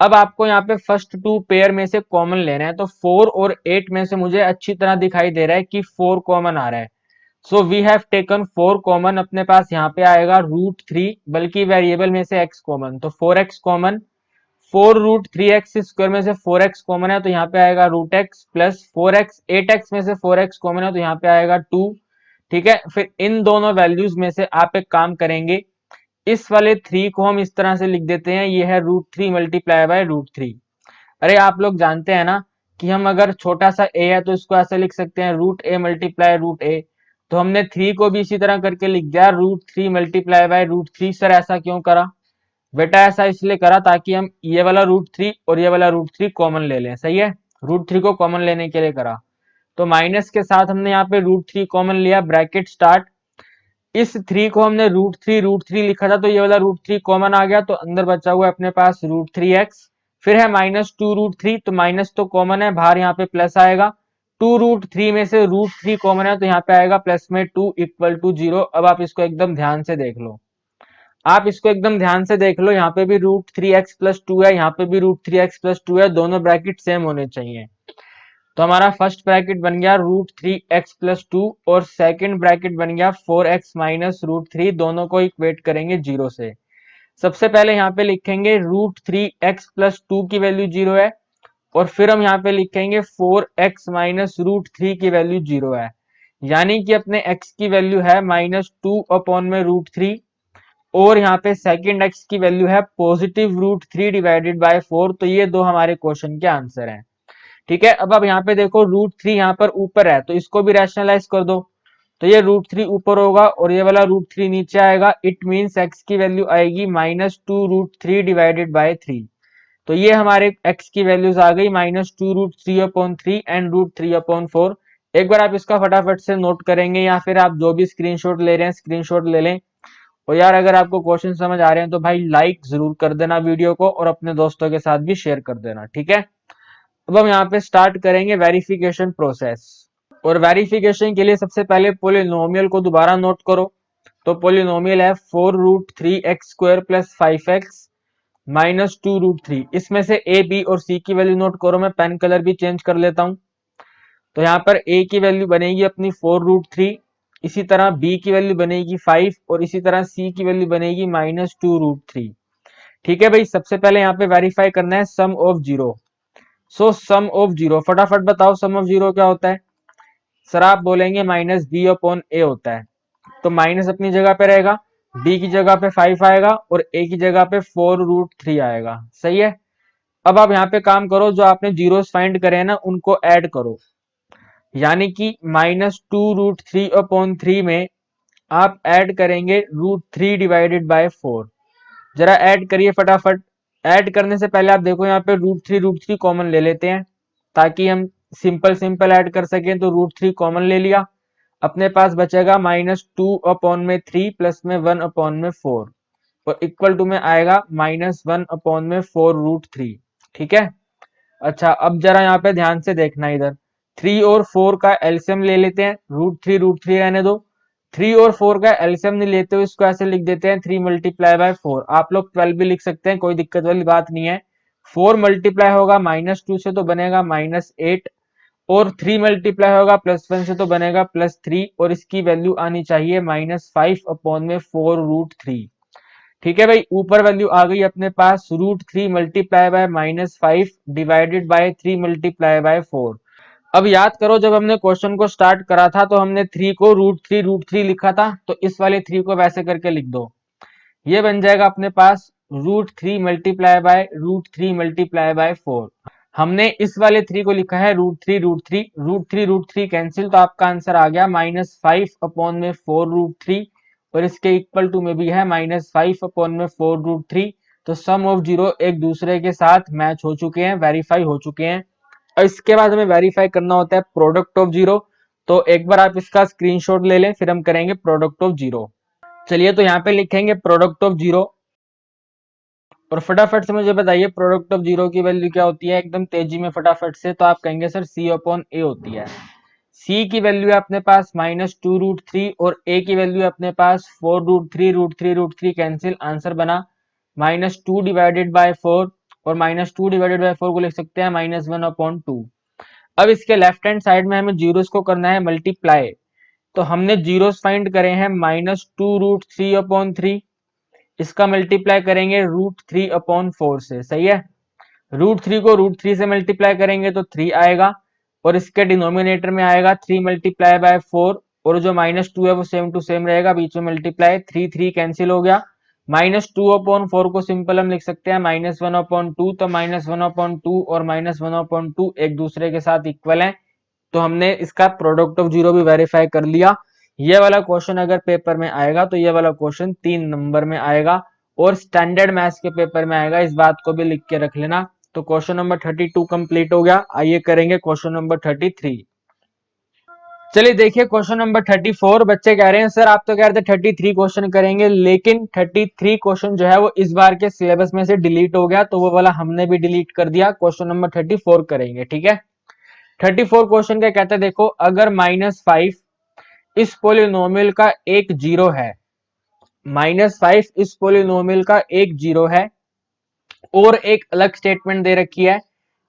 अब आपको यहाँ पे फर्स्ट टू पेयर में से कॉमन लेना है, तो 4 और 8 में से मुझे अच्छी तरह दिखाई दे रहा है कि 4 कॉमन आ रहा है, so we have taken 4 common, अपने पास यहाँ पे आएगा √3, बल्कि वेरिएबल में से x कॉमन, तो 4x कॉमन, 4√3x² में से 4x कॉमन है तो यहाँ पे आएगा √x प्लस 4x, 8x में से 4x कॉमन है तो यहाँ पे आएगा 2, ठीक है। फिर इन दोनों वैल्यूज में से आप एक काम करेंगे, इस वाले 3 को हम इस तरह से लिख देते हैं, ये है √3 मल्टीप्लाई बाय √3। अरे आप लोग जानते हैं ना कि हम अगर छोटा सा a है तो इसको ऐसे लिख सकते हैं √a मल्टीप्लाई √a, तो हमने 3 को भी इसी तरह करके लिख दिया √3 मल्टीप्लाई बाय √3। सर ऐसा क्यों करा? बेटा ऐसा इसलिए करा ताकि हम ये वाला √3 और ये वाला √3 कॉमन ले लें, सही है, √3 को कॉमन लेने के लिए करा। तो माइनस के साथ हमने यहाँ पे √3 कॉमन लिया, ब्रैकेट स्टार्ट, इस 3 को हमने √3 लिखा था तो ये वाला √3 कॉमन आ गया, तो अंदर बचा हुआ है अपने पास √3x, फिर है -2√3, तो माइनस तो कॉमन है, बाहर यहाँ पे प्लस आएगा, 2√3 में से √3 कॉमन है तो यहाँ पे आएगा प्लस में 2 इक्वल टू 0। अब आप इसको एकदम ध्यान से देख लो, आप इसको एकदम ध्यान से देख लो, यहाँ पे भी √3x प्लस 2 है, यहाँ पे भी √3x प्लस 2 है, दोनों ब्रैकेट सेम होने चाहिए। तो हमारा फर्स्ट ब्रैकेट बन गया √3x प्लस 2 और सेकंड ब्रैकेट बन गया 4x माइनस √3, दोनों को इक्वेट करेंगे 0 से। सबसे पहले यहाँ पे लिखेंगे √3x प्लस 2 की वैल्यू 0 है, और फिर हम यहाँ पे लिखेंगे 4x माइनस √3 की वैल्यू 0 है, यानी कि अपने x की वैल्यू है -2 अपॉन में √3, और यहाँ पे सेकंड x की वैल्यू है पॉजिटिव √3 डिवाइडेड बाय 4। तो ये दो हमारे क्वेश्चन के आंसर हैं, ठीक है। अब यहाँ पे देखो √3 यहाँ पर ऊपर है तो इसको भी रैशनलाइज कर दो, तो ये √3 ऊपर होगा और ये वाला √3 नीचे आएगा। इट मीन्स x की वैल्यू आएगी -2√3 डिवाइडेड बाय 3। तो ये हमारे x की वैल्यूज आ गई -2√3/3 एंड √3/4। एक बार आप इसका फटाफट से नोट करेंगे या फिर आप जो भी स्क्रीनशॉट ले रहे हैं स्क्रीनशॉट ले लें। और यार अगर आपको क्वेश्चन समझ आ रहे हैं तो भाई लाइक जरूर कर देना वीडियो को और अपने दोस्तों के साथ भी शेयर कर देना, ठीक है। अब हम यहाँ पे स्टार्ट करेंगे वेरिफिकेशन प्रोसेस। और वेरिफिकेशन के लिए सबसे पहले पोलिनोमियल को दोबारा नोट करो। तो पोलिनोमियल है 4√3x² + 5x -2√3। इसमें से a, b और c की वैल्यू नोट करो। मैं पेन कलर भी चेंज कर लेता हूं। तो यहाँ पर a की वैल्यू बनेगी अपनी 4√3, इसी तरह b की वैल्यू बनेगी 5 और इसी तरह c की वैल्यू बनेगी -2√3। ठीक है भाई, सबसे पहले यहाँ पे वेरीफाई करना है sum of zero. So sum of zero, फटाफट बताओ सम ऑफ जीरो क्या होता है। सर आप बोलेंगे -b/a होता है। तो माइनस अपनी जगह पे रहेगा, b की जगह पे 5 आएगा और a की जगह पे 4√3 आएगा। सही है। अब आप यहाँ पे काम करो, जो आपने जीरोस फाइंड करे हैं ना उनको ऐड करो। यानी कि -2√3/3 में आप ऐड करेंगे √3 डिवाइडेड बाय 4। जरा ऐड करिए फटाफट। ऐड करने से पहले आप देखो यहाँ पे √3 कॉमन ले लेते हैं ताकि हम सिंपल सिंपल ऐड कर सकें। तो √3 कॉमन ले लिया, अपने पास बचेगा -2/3 प्लस में 1/4 और इक्वल टू में आएगा -1/4√3। ठीक है। अच्छा अब जरा यहाँ पे ध्यान से देखना, इधर 3 और 4 का एलसीएम ले लेते हैं। √3 रहने दो। 3 और 4 का एलसीएम नहीं लेते हो, इसको ऐसे लिख देते हैं 3 × 4। आप लोग 12 भी लिख सकते हैं, कोई दिक्कत वाली बात नहीं है। 4 मल्टीप्लाई होगा -2 से तो बनेगा -8 और 3 मल्टीप्लाई होगा +1 से तो बनेगा +3 और इसकी वैल्यू आनी चाहिए -5/4√3। ठीक है भाई, ऊपर वैल्यू आ गई अपने पास √3 multiply by -5 divided by 3 multiply by 4। अब याद करो जब हमने क्वेश्चन को स्टार्ट करा था तो हमने 3 को √3 लिखा था। तो इस वाले 3 को वैसे करके लिख दो। ये बन जाएगा अपने पास √3 मल्टीप्लाई बाय √3 × 4। हमने इस वाले 3 को लिखा है √3 कैंसिल, तो आपका आंसर आ गया -5/4√3 और इसके इक्वल टू में भी है -5/4√3। तो सम ऑफ जीरो एक दूसरे के साथ मैच हो चुके हैं, वेरीफाई हो चुके हैं। और इसके बाद हमें वेरीफाई करना होता है प्रोडक्ट ऑफ जीरो। तो एक बार आप इसका स्क्रीनशॉट ले लें, फिर हम करेंगे प्रोडक्ट ऑफ जीरो। चलिए तो यहाँ पे लिखेंगे प्रोडक्ट ऑफ जीरो और फटाफट से मुझे बताइए प्रोडक्ट ऑफ जीरो की वैल्यू क्या होती है, एकदम तेजी में फटाफट से। तो आप कहेंगे सर c/a होती है। c की वैल्यू है अपने पास -2√3 और a की वैल्यू है अपने पास 4√3 कैंसिल, आंसर बना -2 डिवाइडेड बाय 4 और -2 डिवाइडेड बाय 4 को लिख सकते हैं -1/2। अब इसके लेफ्ट हैंड साइड में हमें जीरोस को करना है मल्टीप्लाई। तो हमने जीरोस फाइंड करे हैं -2√3/3, इसका मल्टीप्लाई करेंगे √3/4 से। सही है। √3 को √3 से मल्टीप्लाई करेंगे तो 3 आएगा और इसके डिनोमिनेटर में आएगा 3 मल्टीप्लाई बाय 4 और जो -2 है वो सेम टू सेम रहेगा, बीच में मल्टीप्लाई 3 कैंसिल हो गया। -2/4 को सिंपल हम लिख सकते हैं -1/2। तो -1/2 और -1/2 एक दूसरे के साथ इक्वल है। तो हमने इसका प्रोडक्ट ऑफ जीरो भी वेरीफाई कर लिया। ये वाला क्वेश्चन अगर पेपर में आएगा तो ये वाला क्वेश्चन 3 नंबर में आएगा और स्टैंडर्ड मैथ्स के पेपर में आएगा, इस बात को भी लिख के रख लेना। तो क्वेश्चन नंबर 32 कंप्लीट हो गया। आइए करेंगे क्वेश्चन नंबर 33। चलिए देखिए क्वेश्चन नंबर 34। बच्चे कह रहे हैं सर आप तो कह रहे थे 33 क्वेश्चन करेंगे, लेकिन 33 क्वेश्चन जो है वो इस बार के सिलेबस में से डिलीट हो गया, तो वो वाला हमने भी डिलीट कर दिया। क्वेश्चन नंबर 34 करेंगे, ठीक है। 34 क्वेश्चन क्या कहते हैं, देखो अगर -5 इस पोलिनोमियल का एक जीरो है, -5 इस पोलिनोमियल का एक जीरो है और एक अलग स्टेटमेंट दे रखी है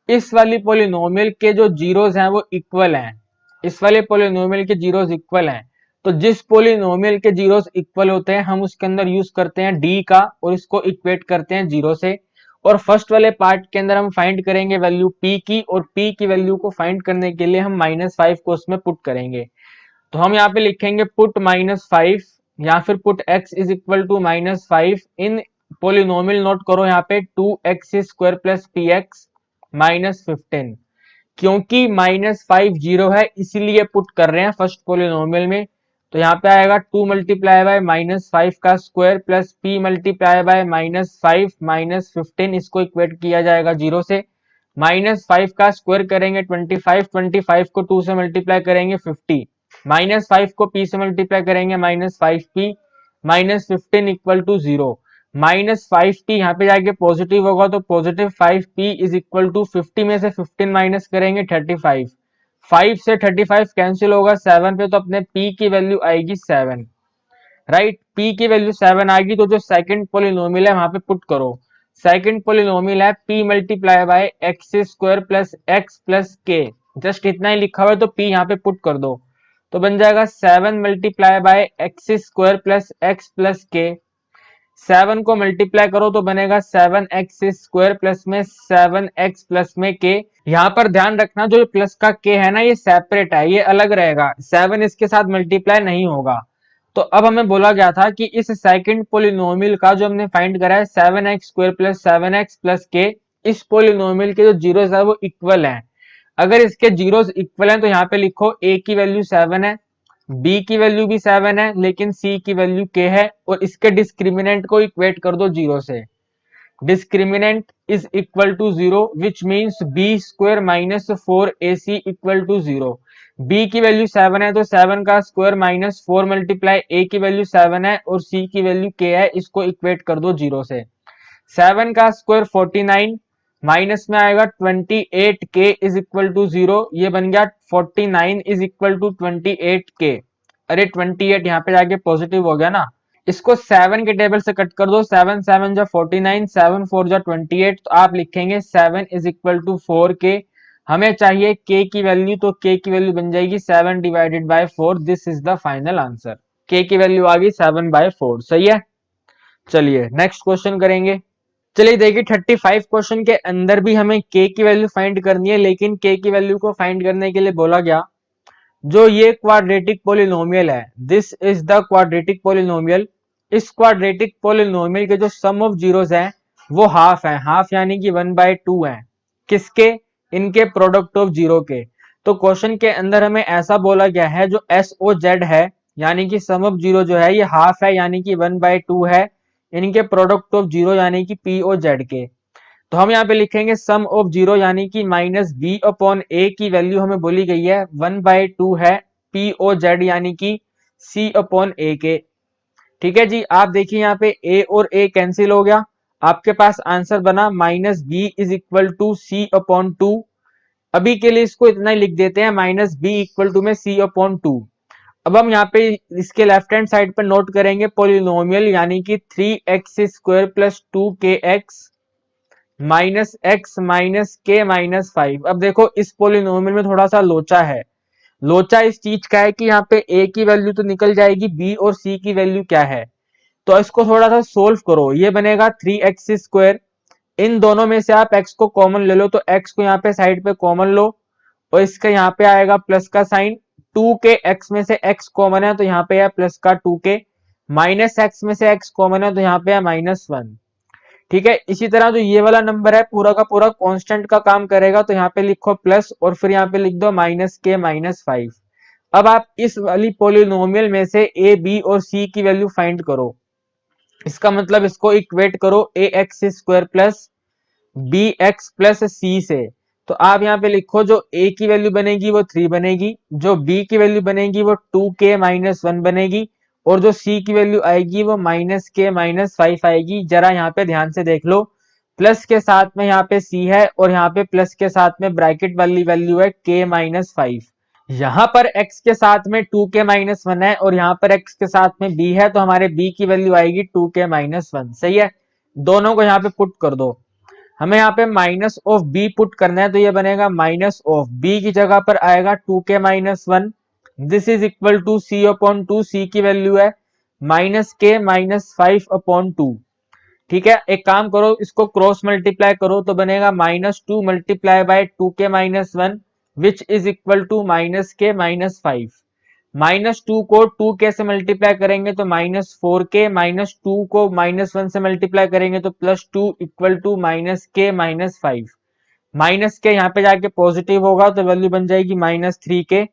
इस वाली पोलिनोमियल के जो जीरोस हैं वो इक्वल हैं, इस वाले पोलिनोमियल के जीरोस इक्वल हैं। तो जिस पोलिनोमियल के जीरोस इक्वल होते हैं हम उसके अंदर यूज करते हैं डी का और इसको इक्वेट करते हैं जीरो से। और फर्स्ट वाले पार्ट के अंदर हम फाइंड करेंगे वैल्यू p की और p की वैल्यू को फाइंड करने के लिए हम -5 को उसमें पुट करेंगे। तो हम यहाँ पे लिखेंगे पुट -5 या फिर put x is equal to -5 in polynomial. Note करो यहाँ पे 2x² + px -15। क्योंकि -5 जीरो है इसीलिए पुट कर रहे हैं फर्स्ट पोलिनोमियल में। तो यहाँ पे आएगा 2 मल्टीप्लाई बाय -5 का square plus p multiply by -5 -15, इसको इक्वेट किया जाएगा 0 से। -5 का स्क्वायर करेंगे 25, 25 को 2 से मल्टीप्लाई करेंगे 50, -5 को p से मल्टीप्लाई करेंगे -5p, -15 इक्वल टू 0। -5p यहाँ पे जाके पॉजिटिव होगा तो positive 5p is equal to 50 में से 15 माइनस करेंगे 35, 5 से 35 कैंसिल होगा 7 पे, तो अपने p की वैल्यू आएगी 7, राइट। p की वैल्यू 7 आएगी तो जो सेकंड पोलिनोमियल है वहां पे पुट करो। सेकंड पोलिनोमियल है p multiply by x square plus x plus के, जस्ट इतना ही लिखा हुआ है तो p यहाँ पे पुट कर दो, तो बन जाएगा 7 multiply by x square plus x plus के। 7 को मल्टीप्लाई करो तो बनेगा 7x स्क्वायर प्लस में 7x प्लस में k। यहाँ पर ध्यान रखना जो प्लस का k है ना ये सेपरेट है, ये अलग रहेगा, 7 इसके साथ मल्टीप्लाई नहीं होगा। तो अब हमें बोला गया था कि इस सेकंड पोलिनोमियल का जो हमने फाइंड करा है 7x square plus 7x plus के, इस पोलिनोमियल के जो जीरोस है वो इक्वल है। अगर इसके जीरोस इक्वल हैं तो यहाँ पे लिखो a की वैल्यू 7 है, b की वैल्यू भी 7 है, लेकिन c की वैल्यू k है, और इसके डिस्क्रिमिनेंट को इक्वेट कर दो 0 से। Discriminant is equal to 0 which means b square minus 4ac equal to 0। b की वैल्यू 7 है तो 7 का स्क्वायर माइनस 4 मल्टीप्लाई a की वैल्यू 7 है और c की वैल्यू k है, इसको इक्वेट कर दो 0 से। 7 का स्क्वायर 49 माइनस में आएगा 28k इज इक्वल टू 0, ये बन गया 49 इज इक्वल टू 28k। अरे 28 यहाँ पे जाके पॉजिटिव हो गया ना, इसको 7 के टेबल से कट कर दो, 7 7 जा 49, 7 4 जा 28, तो आप लिखेंगे 7 इज इक्वल टू 4k। हमें चाहिए k की वैल्यू, तो k की वैल्यू बन जाएगी 7 divided by 4, this is the final answer. k की वैल्यू आ गई 7/4, सही है। चलिए नेक्स्ट क्वेश्चन करेंगे। चलिए देखिए 35 क्वेश्चन के अंदर भी हमें k की वैल्यू फाइंड करनी है, लेकिन k की वैल्यू को फाइंड करने के लिए बोला गया जो ये क्वाड्रेटिक पोलिनोमियल है, this is the quadratic polynomial. इस क्वाड्रेटिक पोलिनोमियल के जो सम ऑफ जीरोस हैं वो हाफ है, हाफ यानी कि 1/2 है। किसके? इनके प्रोडक्ट ऑफ जीरो के। तो क्वेश्चन के अंदर हमें ऐसा बोला गया है जो एस ओ जेड है, यानी कि सम ऑफ जीरो जो है ये हाफ है यानी कि 1/2 है, इनके प्रोडक्ट ऑफ जीरो यानी कि पी ओ जेड के। तो हम यहाँ पे लिखेंगे सम ऑफ जीरो यानी कि माइनस बी अपॉन ए की वैल्यू हमें बोली गई है 1/2 है पी ओ जेड यानी कि सी अपॉन ए के। ठीक है जी, आप देखिए यहाँ पे a और a कैंसिल हो गया, आपके पास आंसर बना minus B is equal to C upon 2। अभी के लिए इसको इतना ही लिख देते हैं, माइनस बी इक्वल टू में सी अपॉन 2। अब हम यहाँ पे इसके लेफ्ट हैंड साइड पर नोट करेंगे पोलिनोमियल यानी कि 3x square plus 2kx minus x minus K minus 5। अब देखो इस पोलिनोमियल में थोड़ा सा लोचा है। लोचा इस चीज का है कि यहाँ पे a की वैल्यू तो निकल जाएगी, b और c की वैल्यू क्या है, तो इसको थोड़ा सा सोल्व करो। ये बनेगा 3x स्क्वायर, इन दोनों में से आप x को कॉमन ले लो, तो x को यहाँ पे साइड पे कॉमन लो और इसका यहाँ पे आएगा प्लस का साइन। 2k x में से x कॉमन है तो यहाँ पे है प्लस का 2k, माइनस x में से x कॉमन है तो यहाँ पे है -1। ठीक है, इसी तरह जो ये वाला नंबर है पूरा का पूरा कांस्टेंट का काम करेगा, तो यहाँ पे लिखो प्लस और फिर यहाँ पे लिख दो माइनस के माइनस 5। अब आप इस वाली पोलिनोमियल में से a b और c की वैल्यू फाइंड करो। इसका मतलब इसको इक्वेट करो ax square plus bx plus c से। तो आप यहाँ पे लिखो जो a की वैल्यू बनेगी वो 3 बनेगी, जो b की वैल्यू बनेगी वो 2k माइनस 1 बनेगी, और जो c की वैल्यू आएगी वो माइनस के माइनस 5 आएगी। जरा यहाँ पे ध्यान से देख लो, प्लस के साथ में यहाँ पे c है और यहाँ पे प्लस के साथ में ब्रैकेट वाली वैल्यू है k माइनस 5। यहाँ पर x के साथ में 2k माइनस 1 है और यहाँ पर x के साथ में b है, तो हमारे b की वैल्यू आएगी 2k माइनस 1, सही है। दोनों को यहाँ पे पुट कर दो। हमें यहाँ पे माइनस ऑफ b पुट करना है, तो ये बनेगा माइनस ऑफ b की जगह पर आएगा 2k minus 1, this is equal to c upon 2, c की वैल्यू है माइनस के माइनस 5 अपॉन 2। ठीक है, एक काम करो इसको क्रॉस मल्टीप्लाई करो तो बनेगा -2 multiply by 2k minus 1 which is equal to minus K minus 5। -2 को 2k से मल्टीप्लाई करेंगे तो -4k, -2 को -1 से मल्टीप्लाई करेंगे तो +2 equal to minus K minus 5। Minus के यहाँ पे जाके पॉजिटिव होगा तो वैल्यू बन जाएगी -3k।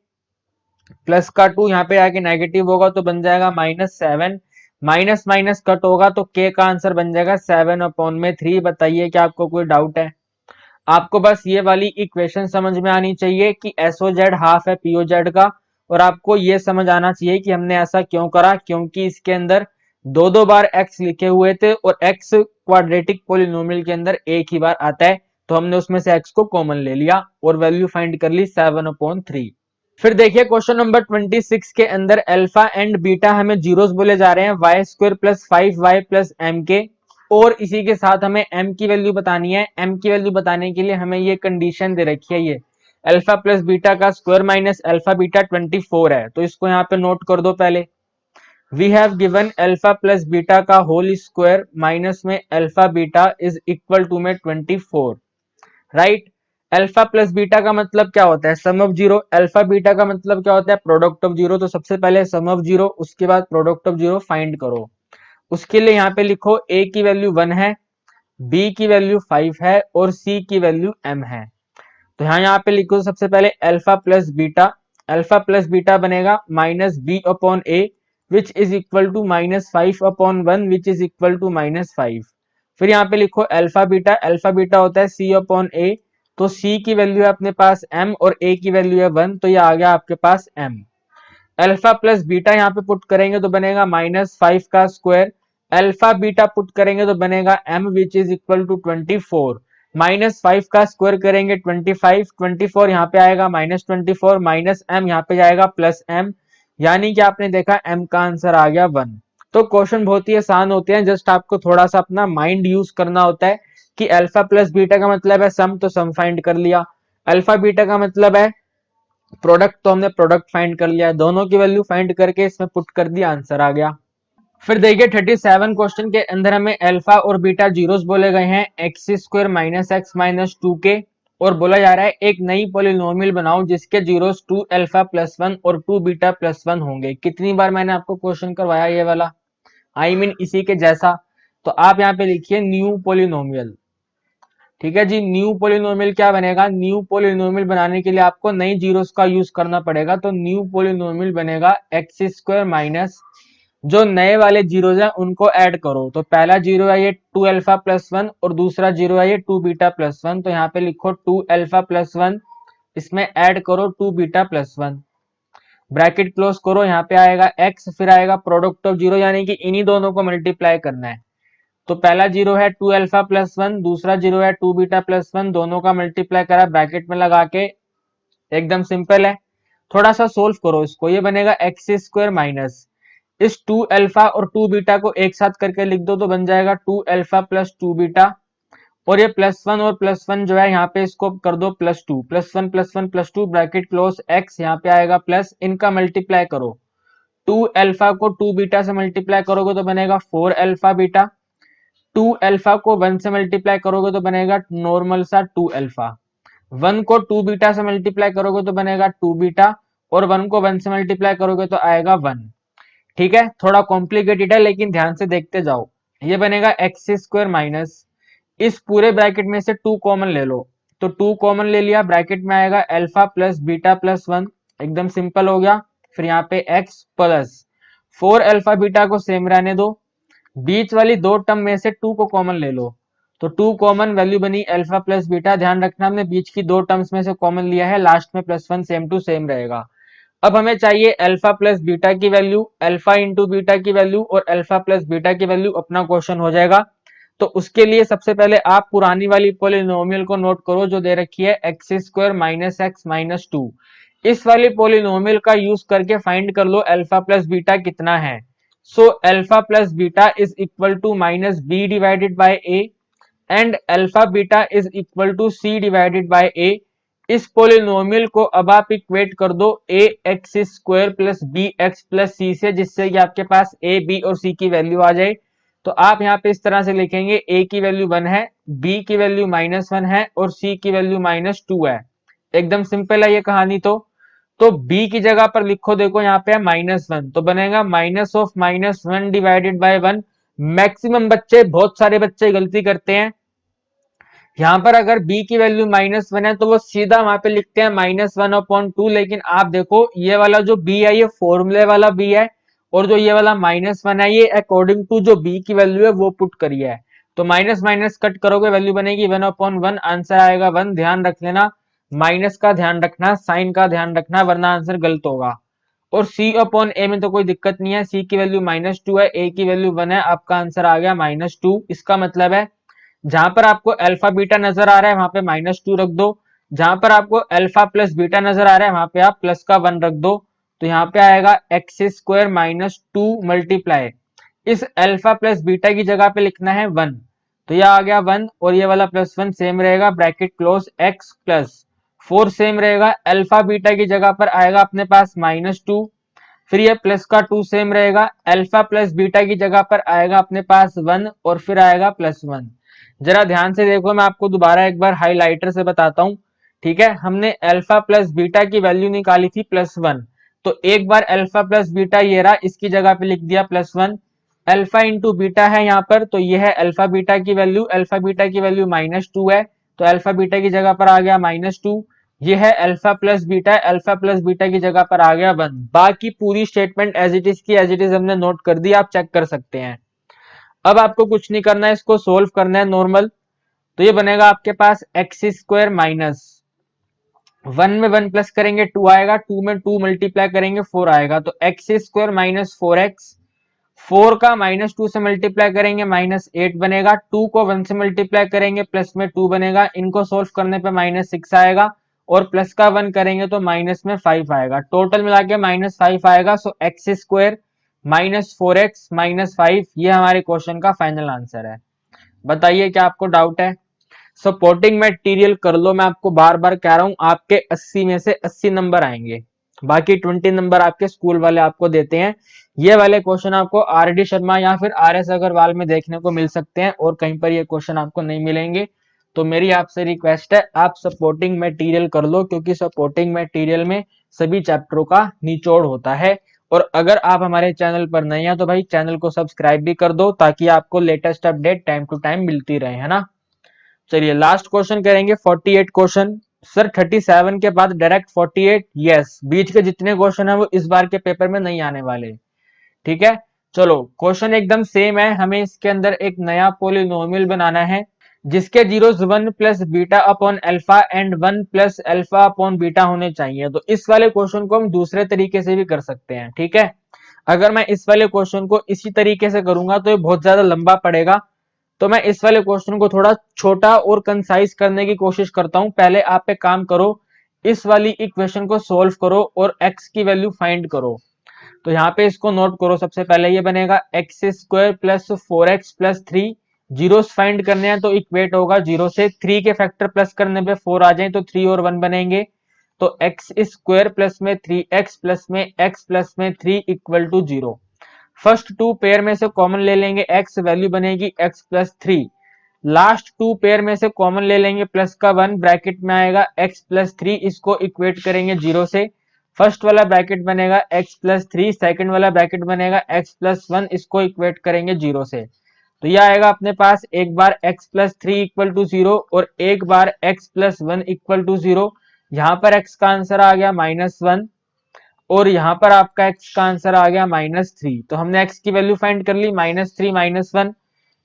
प्लस का 2 यहाँ पे आके नेगेटिव होगा तो बन जाएगा -7, माइनस माइनस कट होगा तो के का आंसर बन जाएगा 7/3। बताइए क्या आपको कोई डाउट है? आपको बस ये वाली इक्वेशन समझ में आनी चाहिए कि SOZ हाफ है POZ का, और आपको ये समझ आना चाहिए कि हमने ऐसा क्यों करा, क्योंकि इसके अंदर दो दो बार x लिखे हुए थे और x क्वाड्रेटिक पोलिनोमियल के अंदर एक ही बार आता है, तो हमने उसमें से x को कॉमन ले लिया और वैल्यू फाइंड कर ली 7/3। फिर देखिए क्वेश्चन नंबर 26 के अंदर अल्फा एंड बीटा हमें जीरोस बोले जा रहे हैं, y square plus 5y plus m के, और इसी के साथ हमें m की वैल्यू बतानी है। m की वैल्यू बताने के लिए हमें ये कंडीशन दे रखी है, ये अल्फा प्लस बीटा का स्क्वायर माइनस अल्फा बीटा 24 है, तो इसको यहाँ पे नोट कर दो पहले। We have given alpha plus beta का होल स्क्वायर माइनस में alpha beta is equal to में 24, राइट। अल्फा प्लस बीटा का मतलब क्या होता है? Sum of zero. Alpha beta का मतलब क्या होता है? Product of zero. तो सबसे पहले सम ऑफ जीरो, उसके बाद प्रोडक्ट ऑफ जीरो फाइंड करो। उसके लिए यहाँ पे लिखो a की वैल्यू 1 है, b की वैल्यू 5 है और c की वैल्यू m है। तो यहाँ पे लिखो सबसे पहले alpha plus beta. Alpha plus beta बनेगा -b/a which is equal to -5/1 which is equal to -5। फिर यहाँ पे लिखो अल्फा बीटा। अल्फा बीटा होता है c/a, तो c की वैल्यू है अपने पास m और a की वैल्यू है 1, तो ये आ गया आपके पास m। अल्फा प्लस बीटा यहाँ पे पुट करेंगे तो बनेगा -5 का स्क्वायर। अल्फा बीटा पुट करेंगे तो बनेगा m which is equal to 24। -5 का स्क्वायर करेंगे 25, 24 यहाँ पे आएगा -24, माइनस m यहाँ पे जाएगा प्लस m, यानी कि आपने देखा m का आंसर आ गया 1। तो क्वेश्चन बहुत ही आसान होते हैं, जस्ट आपको थोड़ा सा अपना माइंड यूज करना होता है कि अल्फा प्लस बीटा का मतलब है सम, तो सम फाइंड कर लिया। अल्फा बीटा का मतलब है प्रोडक्ट, तो हमने प्रोडक्ट फाइंड कर लिया। दोनों की वैल्यू फाइंड करके इसमें पुट कर दिया, आंसर आ गया। फिर देखिए 37 क्वेश्चन के अंदर हमें अल्फा और बीटा जीरोस बोले गए हैं, X square minus x minus 2 के, और बोला जा रहा है एक नई पोलिनोमियल बनाओ जिसके जीरोस 2 अल्फा प्लस 1 और 2 बीटा प्लस 1 होंगे। कितनी बार मैंने आपको क्वेश्चन करवाया ये वाला, आई मीन इसी के जैसा। तो आप यहाँ पे लिखिए न्यू पोलिनोमियल। ठीक है जी, न्यू पोलिनोमियल क्या बनेगा? न्यू पोलिनोमियल बनाने के लिए आपको नई जीरोस का यूज करना पड़ेगा, तो न्यू पोलिनोमियल बनेगा एक्स स्क्वायर माइनस, जो नए वाले जीरोस हैं उनको ऐड करो। तो पहला जीरो है ये 2 अल्फा प्लस 1 और दूसरा जीरो है ये 2 बीटा प्लस 1, तो यहाँ पे लिखो 2 अल्फा प्लस 1, इसमें ऐड करो 2 बीटा प्लस 1, ब्रैकेट क्लोज करो, यहाँ पे आएगा x, फिर आएगा प्रोडक्ट ऑफ जीरो, यानी कि इन्हीं दोनों को मल्टीप्लाई करना है। तो पहला जीरो है 2 अल्फा प्लस 1, दूसरा जीरो है 2 बीटा प्लस 1, दोनों का मल्टीप्लाई करा ब्रैकेट में लगा के, एकदम सिंपल है। थोड़ा सा सोल्व करो इसको, ये बनेगा एक्स स्क्वायर माइनस, इस 2 अल्फा और 2 बीटा को एक साथ करके लिख दो तो बन जाएगा 2 अल्फा प्लस 2 बीटा, और ये प्लस 1 और प्लस 1 जो है यहाँ पे इसको कर दो +2, +1 +1 +2 ब्रैकेट क्लोज, x यहाँ पे आएगा प्लस, इनका मल्टीप्लाई करो। 2 अल्फा को 2 बीटा से मल्टीप्लाई करोगे तो बनेगा 4 अल्फा बीटा, 2 अल्फा को 1 से मल्टीप्लाई करोगे तो बनेगा नॉर्मल सा 2 अल्फा, 1 को 2 बीटा से मल्टीप्लाई करोगे तो बनेगा 2 बीटा, और 1 को 1 से मल्टीप्लाई करोगे तो आएगा 1। ठीक है, थोड़ा कॉम्प्लिकेटेड है लेकिन ध्यान से देखते जाओ। ये बनेगा एक्स स्क्वायर माइनस, इस पूरे ब्रैकेट में से 2 कॉमन ले लो, तो 2 कॉमन ले लिया, ब्रैकेट में आएगा अल्फा प्लस बीटा प्लस 1, एकदम सिंपल हो गया। फिर यहाँ पे x प्लस 4 अल्फा बीटा को सेम रहने दो, बीच वाली दो टर्म में से 2 को कॉमन ले लो, तो 2 कॉमन, वैल्यू बनी अल्फा प्लस बीटा। ध्यान रखना हमने बीच की दो टर्म्स में से कॉमन लिया है, लास्ट में +1 सेम टू सेम रहेगा। अब हमें चाहिए अल्फा प्लस बीटा की वैल्यू, अल्फा इंटू बीटा की वैल्यू और अल्फा प्लस बीटा की वैल्यू, अपना क्वेश्चन हो जाएगा। तो उसके लिए सबसे पहले आप पुरानी वाली पोलिनोमियल को नोट करो जो दे रखी है x square minus x minus 2। इस वाली पोलिनोमियल का यूज करके फाइंड कर लो अल्फा प्लस बीटा कितना है। So alpha plus beta is equal to minus B divided by A and alpha beta is equal to C divided by A. इस polynomial को अब आप इक्वेट कर दो A X square plus B X plus C से, जिससे कि आपके पास ए बी और सी की वैल्यू आ जाए। तो आप यहाँ पे इस तरह से लिखेंगे ए की वैल्यू 1 है, बी की वैल्यू -1 है और सी की वैल्यू -2 है। एकदम सिंपल है ये कहानी। तो बी की जगह पर लिखो, देखो यहाँ पे है -1, तो बनेगा minus of -1 divided by 1। Maximum बच्चे, बहुत सारे बच्चे गलती करते हैं यहाँ पर अगर b की वैल्यू -1 है तो वो सीधा वहां पे लिखते हैं -1/2, लेकिन आप देखो ये वाला जो b है ये फॉर्मूले वाला b है, और जो ये वाला -1 है ये अकॉर्डिंग टू जो b की वैल्यू है वो पुट करी है। तो माइनस माइनस कट करोगे वैल्यू बनेगी 1/1, आंसर आएगा 1। ध्यान रख लेना, माइनस का ध्यान रखना, साइन का ध्यान रखना, वरना आंसर गलत होगा। और c/a में तो कोई दिक्कत नहीं है, c की वैल्यू -2 है, a की वैल्यू 1 है, आपका आंसर आ गया -2। इसका मतलब है जहां पर आपको अल्फा बीटा नजर आ रहा है वहां पे -2 रख दो, जहां पर आपको अल्फा प्लस बीटा नजर आ रहा है वहां पे आप प्लस का 1 रख दो। तो यहाँ पे आएगा x² -2 मल्टीप्लाई, इस अल्फा प्लस बीटा की जगह पे लिखना है 1, तो यह आ गया 1, और ये वाला +1 सेम रहेगा, bracket close, x plus 4 same रहेगा, अल्फा बीटा की जगह पर आएगा अपने पास -2, फिर ये प्लस का 2 सेम रहेगा, अल्फा प्लस बीटा की जगह पर आएगा अपने पास 1, और फिर आएगा +1। जरा ध्यान से देखो, मैं आपको दोबारा एक बार हाइलाइटर से बताता हूं। ठीक है, हमने अल्फा प्लस बीटा की वैल्यू निकाली थी +1, तो एक बार अल्फा प्लस बीटा ये रहा, इसकी जगह पे लिख दिया +1। अल्फा इंटू बीटा है यहाँ पर, तो ये है अल्फा बीटा की वैल्यू, अल्फा बीटा की वैल्यू -2 है, तो अल्फा बीटा की जगह पर आ गया -2। ये है alpha plus beta, alpha plus beta की जगह पर आ गया 1। बाकी पूरी स्टेटमेंट एज इट इज की एज इट इज हमने नोट कर दी, आप चेक कर सकते हैं। अब आपको कुछ नहीं करना है, इसको सोल्व करना है नॉर्मल। तो ये बनेगा आपके पास x² माइनस 1 में 1 प्लस करेंगे 2 आएगा, 2 में 2 मल्टीप्लाई करेंगे 4 आएगा, तो x² माइनस 4x, 4 का -2 से मल्टीप्लाई करेंगे -8 बनेगा, 2 को 1 से मल्टीप्लाई करेंगे प्लस में 2 बनेगा, इनको सोल्व करने पे -6 आएगा, और प्लस का 1 करेंगे तो माइनस में 5 आएगा, टोटल मिला के -5 आएगा। सो x² -4x -5 ये हमारे क्वेश्चन का फाइनल आंसर है। बताइए क्या आपको डाउट है? सपोर्टिंग मटेरियल कर लो, मैं आपको बार बार कह रहा हूं, आपके 80 में से 80 नंबर आएंगे, बाकी 20 नंबर आपके स्कूल वाले आपको देते हैं। ये वाले क्वेश्चन आपको RD शर्मा या फिर RS अग्रवाल में देखने को मिल सकते हैं, और कहीं पर ये क्वेश्चन आपको नहीं मिलेंगे। तो मेरी आपसे रिक्वेस्ट है, आप सपोर्टिंग मटेरियल कर लो, क्योंकि सपोर्टिंग मटेरियल में सभी चैप्टरों का निचोड़ होता है। और अगर आप हमारे चैनल पर नए हैं तो भाई चैनल को सब्सक्राइब भी कर दो, ताकि आपको latest update time to time मिलती रहे, है ना। चलिए लास्ट क्वेश्चन करेंगे, 48 क्वेश्चन। सर 37 के बाद डायरेक्ट 48? यस, बीच के जितने क्वेश्चन है वो इस बार के पेपर में नहीं आने वाले। ठीक है, चलो क्वेश्चन एकदम सेम है, हमें इसके अंदर एक नया पोलिनोमियल बनाना है जिसके zeros 1 plus beta upon alpha and 1 plus alpha upon beta होने चाहिए। तो इस वाले क्वेश्चन को हम दूसरे तरीके से भी कर सकते हैं। ठीक है, अगर मैं इस वाले क्वेश्चन को इसी तरीके से करूंगा तो ये बहुत ज्यादा लंबा पड़ेगा, तो मैं इस वाले क्वेश्चन को थोड़ा छोटा और कंसाइज करने की कोशिश करता हूं। पहले आप एक काम करो, इस वाली इक्वेशन को सोल्व करो और x की वैल्यू फाइंड करो। तो यहाँ पे इसको नोट करो, सबसे पहले ये बनेगा x² plus 4x plus 3, zeros find करने हैं तो इक्वेट होगा 0 से, 3 के फैक्टर प्लस करने पे 4 आ जाए तो 3 और 1 बनेंगे, तो x² प्लस में 3x प्लस में x प्लस में 3 equal to 0। First two pair में से कॉमन ले लेंगे x, वैल्यू बनेगी x plus 3। Last two pair में से कॉमन ले लेंगे प्लस का 1, ब्रैकेट में आएगा x प्लस 3, इसको इक्वेट करेंगे 0 से। फर्स्ट वाला ब्रैकेट बनेगा x प्लस 3, सेकेंड वाला ब्रैकेट बनेगा x प्लस 1, इसको इक्वेट करेंगे 0 से। तो यह आएगा अपने पास एक बार x प्लस 3 इक्वल टू 0 और एक बार x प्लस 1 इक्वल टू 0। यहाँ पर x का आंसर आ गया -1, और यहाँ पर आपका x का आंसर आ गया -3। तो हमने x की वैल्यू फाइंड कर ली, -3 -1।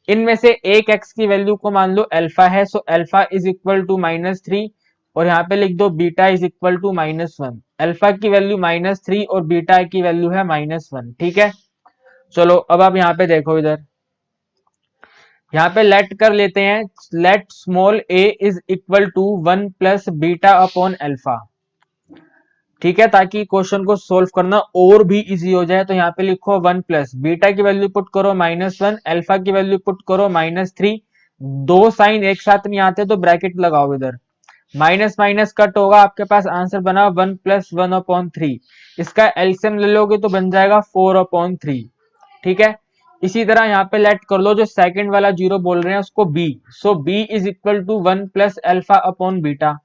इनमें से एक x की वैल्यू को मान लो अल्फा है, so alpha is equal to -3, और यहाँ पे लिख दो beta is equal to -1। Alpha की वैल्यू -3 और बीटा की वैल्यू है -1। ठीक है, चलो अब आप यहाँ पे देखो, इधर यहाँ पे लेट कर लेते हैं, let small a is equal to 1 plus beta upon alpha. ठीक है, ताकि क्वेश्चन को सोल्व करना और भी इजी हो जाए। तो यहाँ पे लिखो 1 प्लस बीटा की वैल्यू पुट करो -1, अल्फा की वैल्यू पुट करो -3। दो साइन एक साथ नहीं आते तो ब्रैकेट लगाओ, इधर माइनस माइनस कट होगा, आपके पास आंसर बना 1 प्लस 1/3। इसका एलसीएम ले लोगे तो बन जाएगा 4/3। ठीक है, इसी तरह यहाँ पे लेट कर लो, जो सेकंड वाला जीरो बोल रहे हैं उसको b, so b is equal to 1 plus alpha upon beta.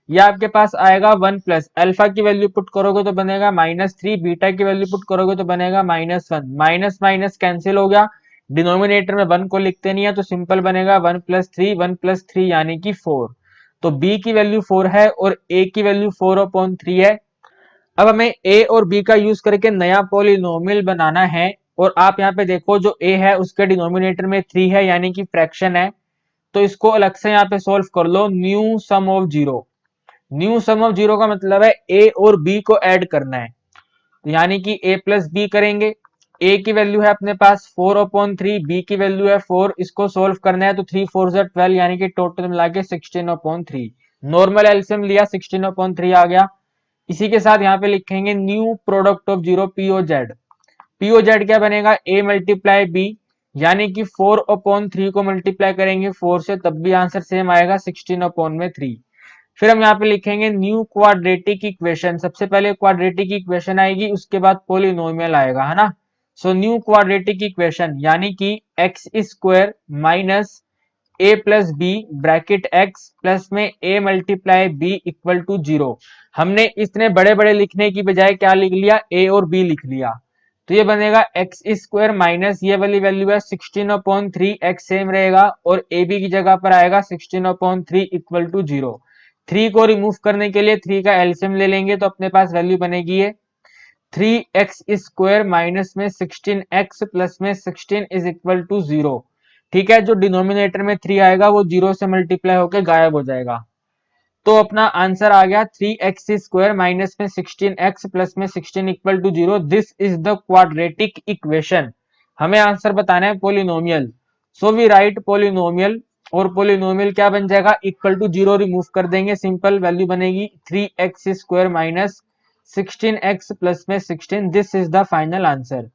यह आपके पास आएगा 1 प्लस अल्फा की वैल्यू पुट करोगे तो बनेगा -3, बीटा की वैल्यू पुट करोगे तो बनेगा -1, माइनस माइनस कैंसिल हो गया, डिनोमिनेटर में 1 को लिखते नहीं है तो सिंपल बनेगा 1 + 3 यानी कि 4। तो b की वैल्यू 4 है और a की वैल्यू 4/3 है। अब हमें a और b का यूज करके नया पॉलिनोमियल बनाना है और आप यहाँ पे देखो जो a है उसके डिनोमिनेटर में 3 है यानी कि फ्रैक्शन है, तो इसको अलग से यहाँ पे सोल्व कर लो। New sum of zero, new sum of zero का मतलब है a और b को ऐड करना है, तो यानी कि a प्लस बी करेंगे। a की वैल्यू है अपने पास 4/3, b की वैल्यू है 4, इसको सोल्व करना है तो 3 4 12 यानी कि टोटल मिला के 16/3। नॉर्मल एलसीएम लिया 16/3 आ गया। इसी के साथ यहाँ पे लिखेंगे न्यू प्रोडक्ट ऑफ जीरो पीओजेड। पीओजेड क्या बनेगा a मल्टीप्लाई b, यानी कि 4/3 को मल्टीप्लाई करेंगे 4 से तब भी आंसर सेम आएगा 16/3। फिर हम यहाँ पे लिखेंगे न्यू क्वाड्रेटिक इक्वेशन। सबसे पहले क्वाड्रेटिक इक्वेशन आएगी उसके बाद पॉलिनोमियल आएगा, है ना। सो न्यू क्वाड्रेटिक इक्वेशन यानी कि X square minus A plus B bracket X plus में A multiply B equal to 0। हमने इतने बड़े बड़े लिखने की बजाय क्या लिख लिया, ए और बी लिख लिया। तो ये बनेगा एक्स स्क्वायर माइनस ये वाली वैल्यू है 16/3, एक्स सेम रहेगा और ए बी की जगह पर आएगा 16/3 इक्वल टू 0। 3 को रिमूव करने के लिए 3 का एलसीएम ले लेंगे तो अपने पास वैल्यू बनेगी ये 3x स्क्वायर माइनस में 16x प्लस में 16 इज इक्वल टू 0। ठीक है, जो डिनोमिनेटर में 3 आएगा वो 0 से मल्टीप्लाई होकर गायब हो जाएगा। तो अपना आंसर आ गया 3x स्क्वायर माइनस में 16x प्लस में 16 equal to 0। This is the quadratic equation. हमें आंसर बताना है polynomial. So we write polynomial, और पोलिनोमियल क्या बन जाएगा, इक्वल टू 0 रिमूव कर देंगे, सिंपल वैल्यू बनेगी 3x square minus 16x plus में 16। This is the final answer.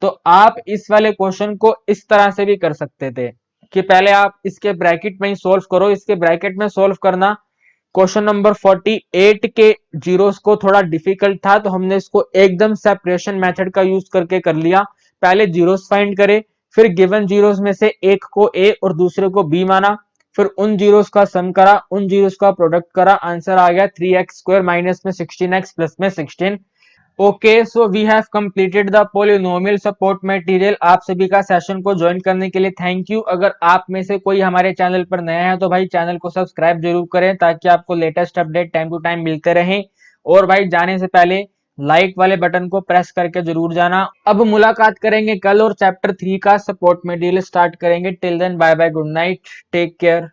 तो आप इस वाले क्वेश्चन को इस तरह से भी कर सकते थे कि पहले आप इसके ब्रैकेट में ही सोल्व करो। इसके ब्रैकेट में सोल्व करना क्वेश्चन नंबर 48 के जीरोस को थोड़ा डिफिकल्ट था, तो हमने इसको एकदम सेपरेशन मेथड का यूज करके कर लिया। पहले जीरोस फाइंड करे, फिर गिवन जीरोस में से एक को ए और दूसरे को बी माना, फिर उन जीरोस का सम करा, उन जीरोस का प्रोडक्ट करा, आंसर आ गया 3x स्क्वायर माइनस में 16x प्लस में 16। Okay, so we have completed the polynomial support material. आप सभी का सेशन को ज्वाइन करने के लिए थैंक यू। अगर आप में से कोई हमारे चैनल पर नया है तो भाई चैनल को सब्सक्राइब जरूर करें ताकि आपको latest update time to time मिलते रहें। और भाई जाने से पहले लाइक वाले बटन को प्रेस करके जरूर जाना। अब मुलाकात करेंगे कल और चैप्टर 3 का सपोर्ट मटेरियल स्टार्ट करेंगे। Till then bye bye, good night, take care.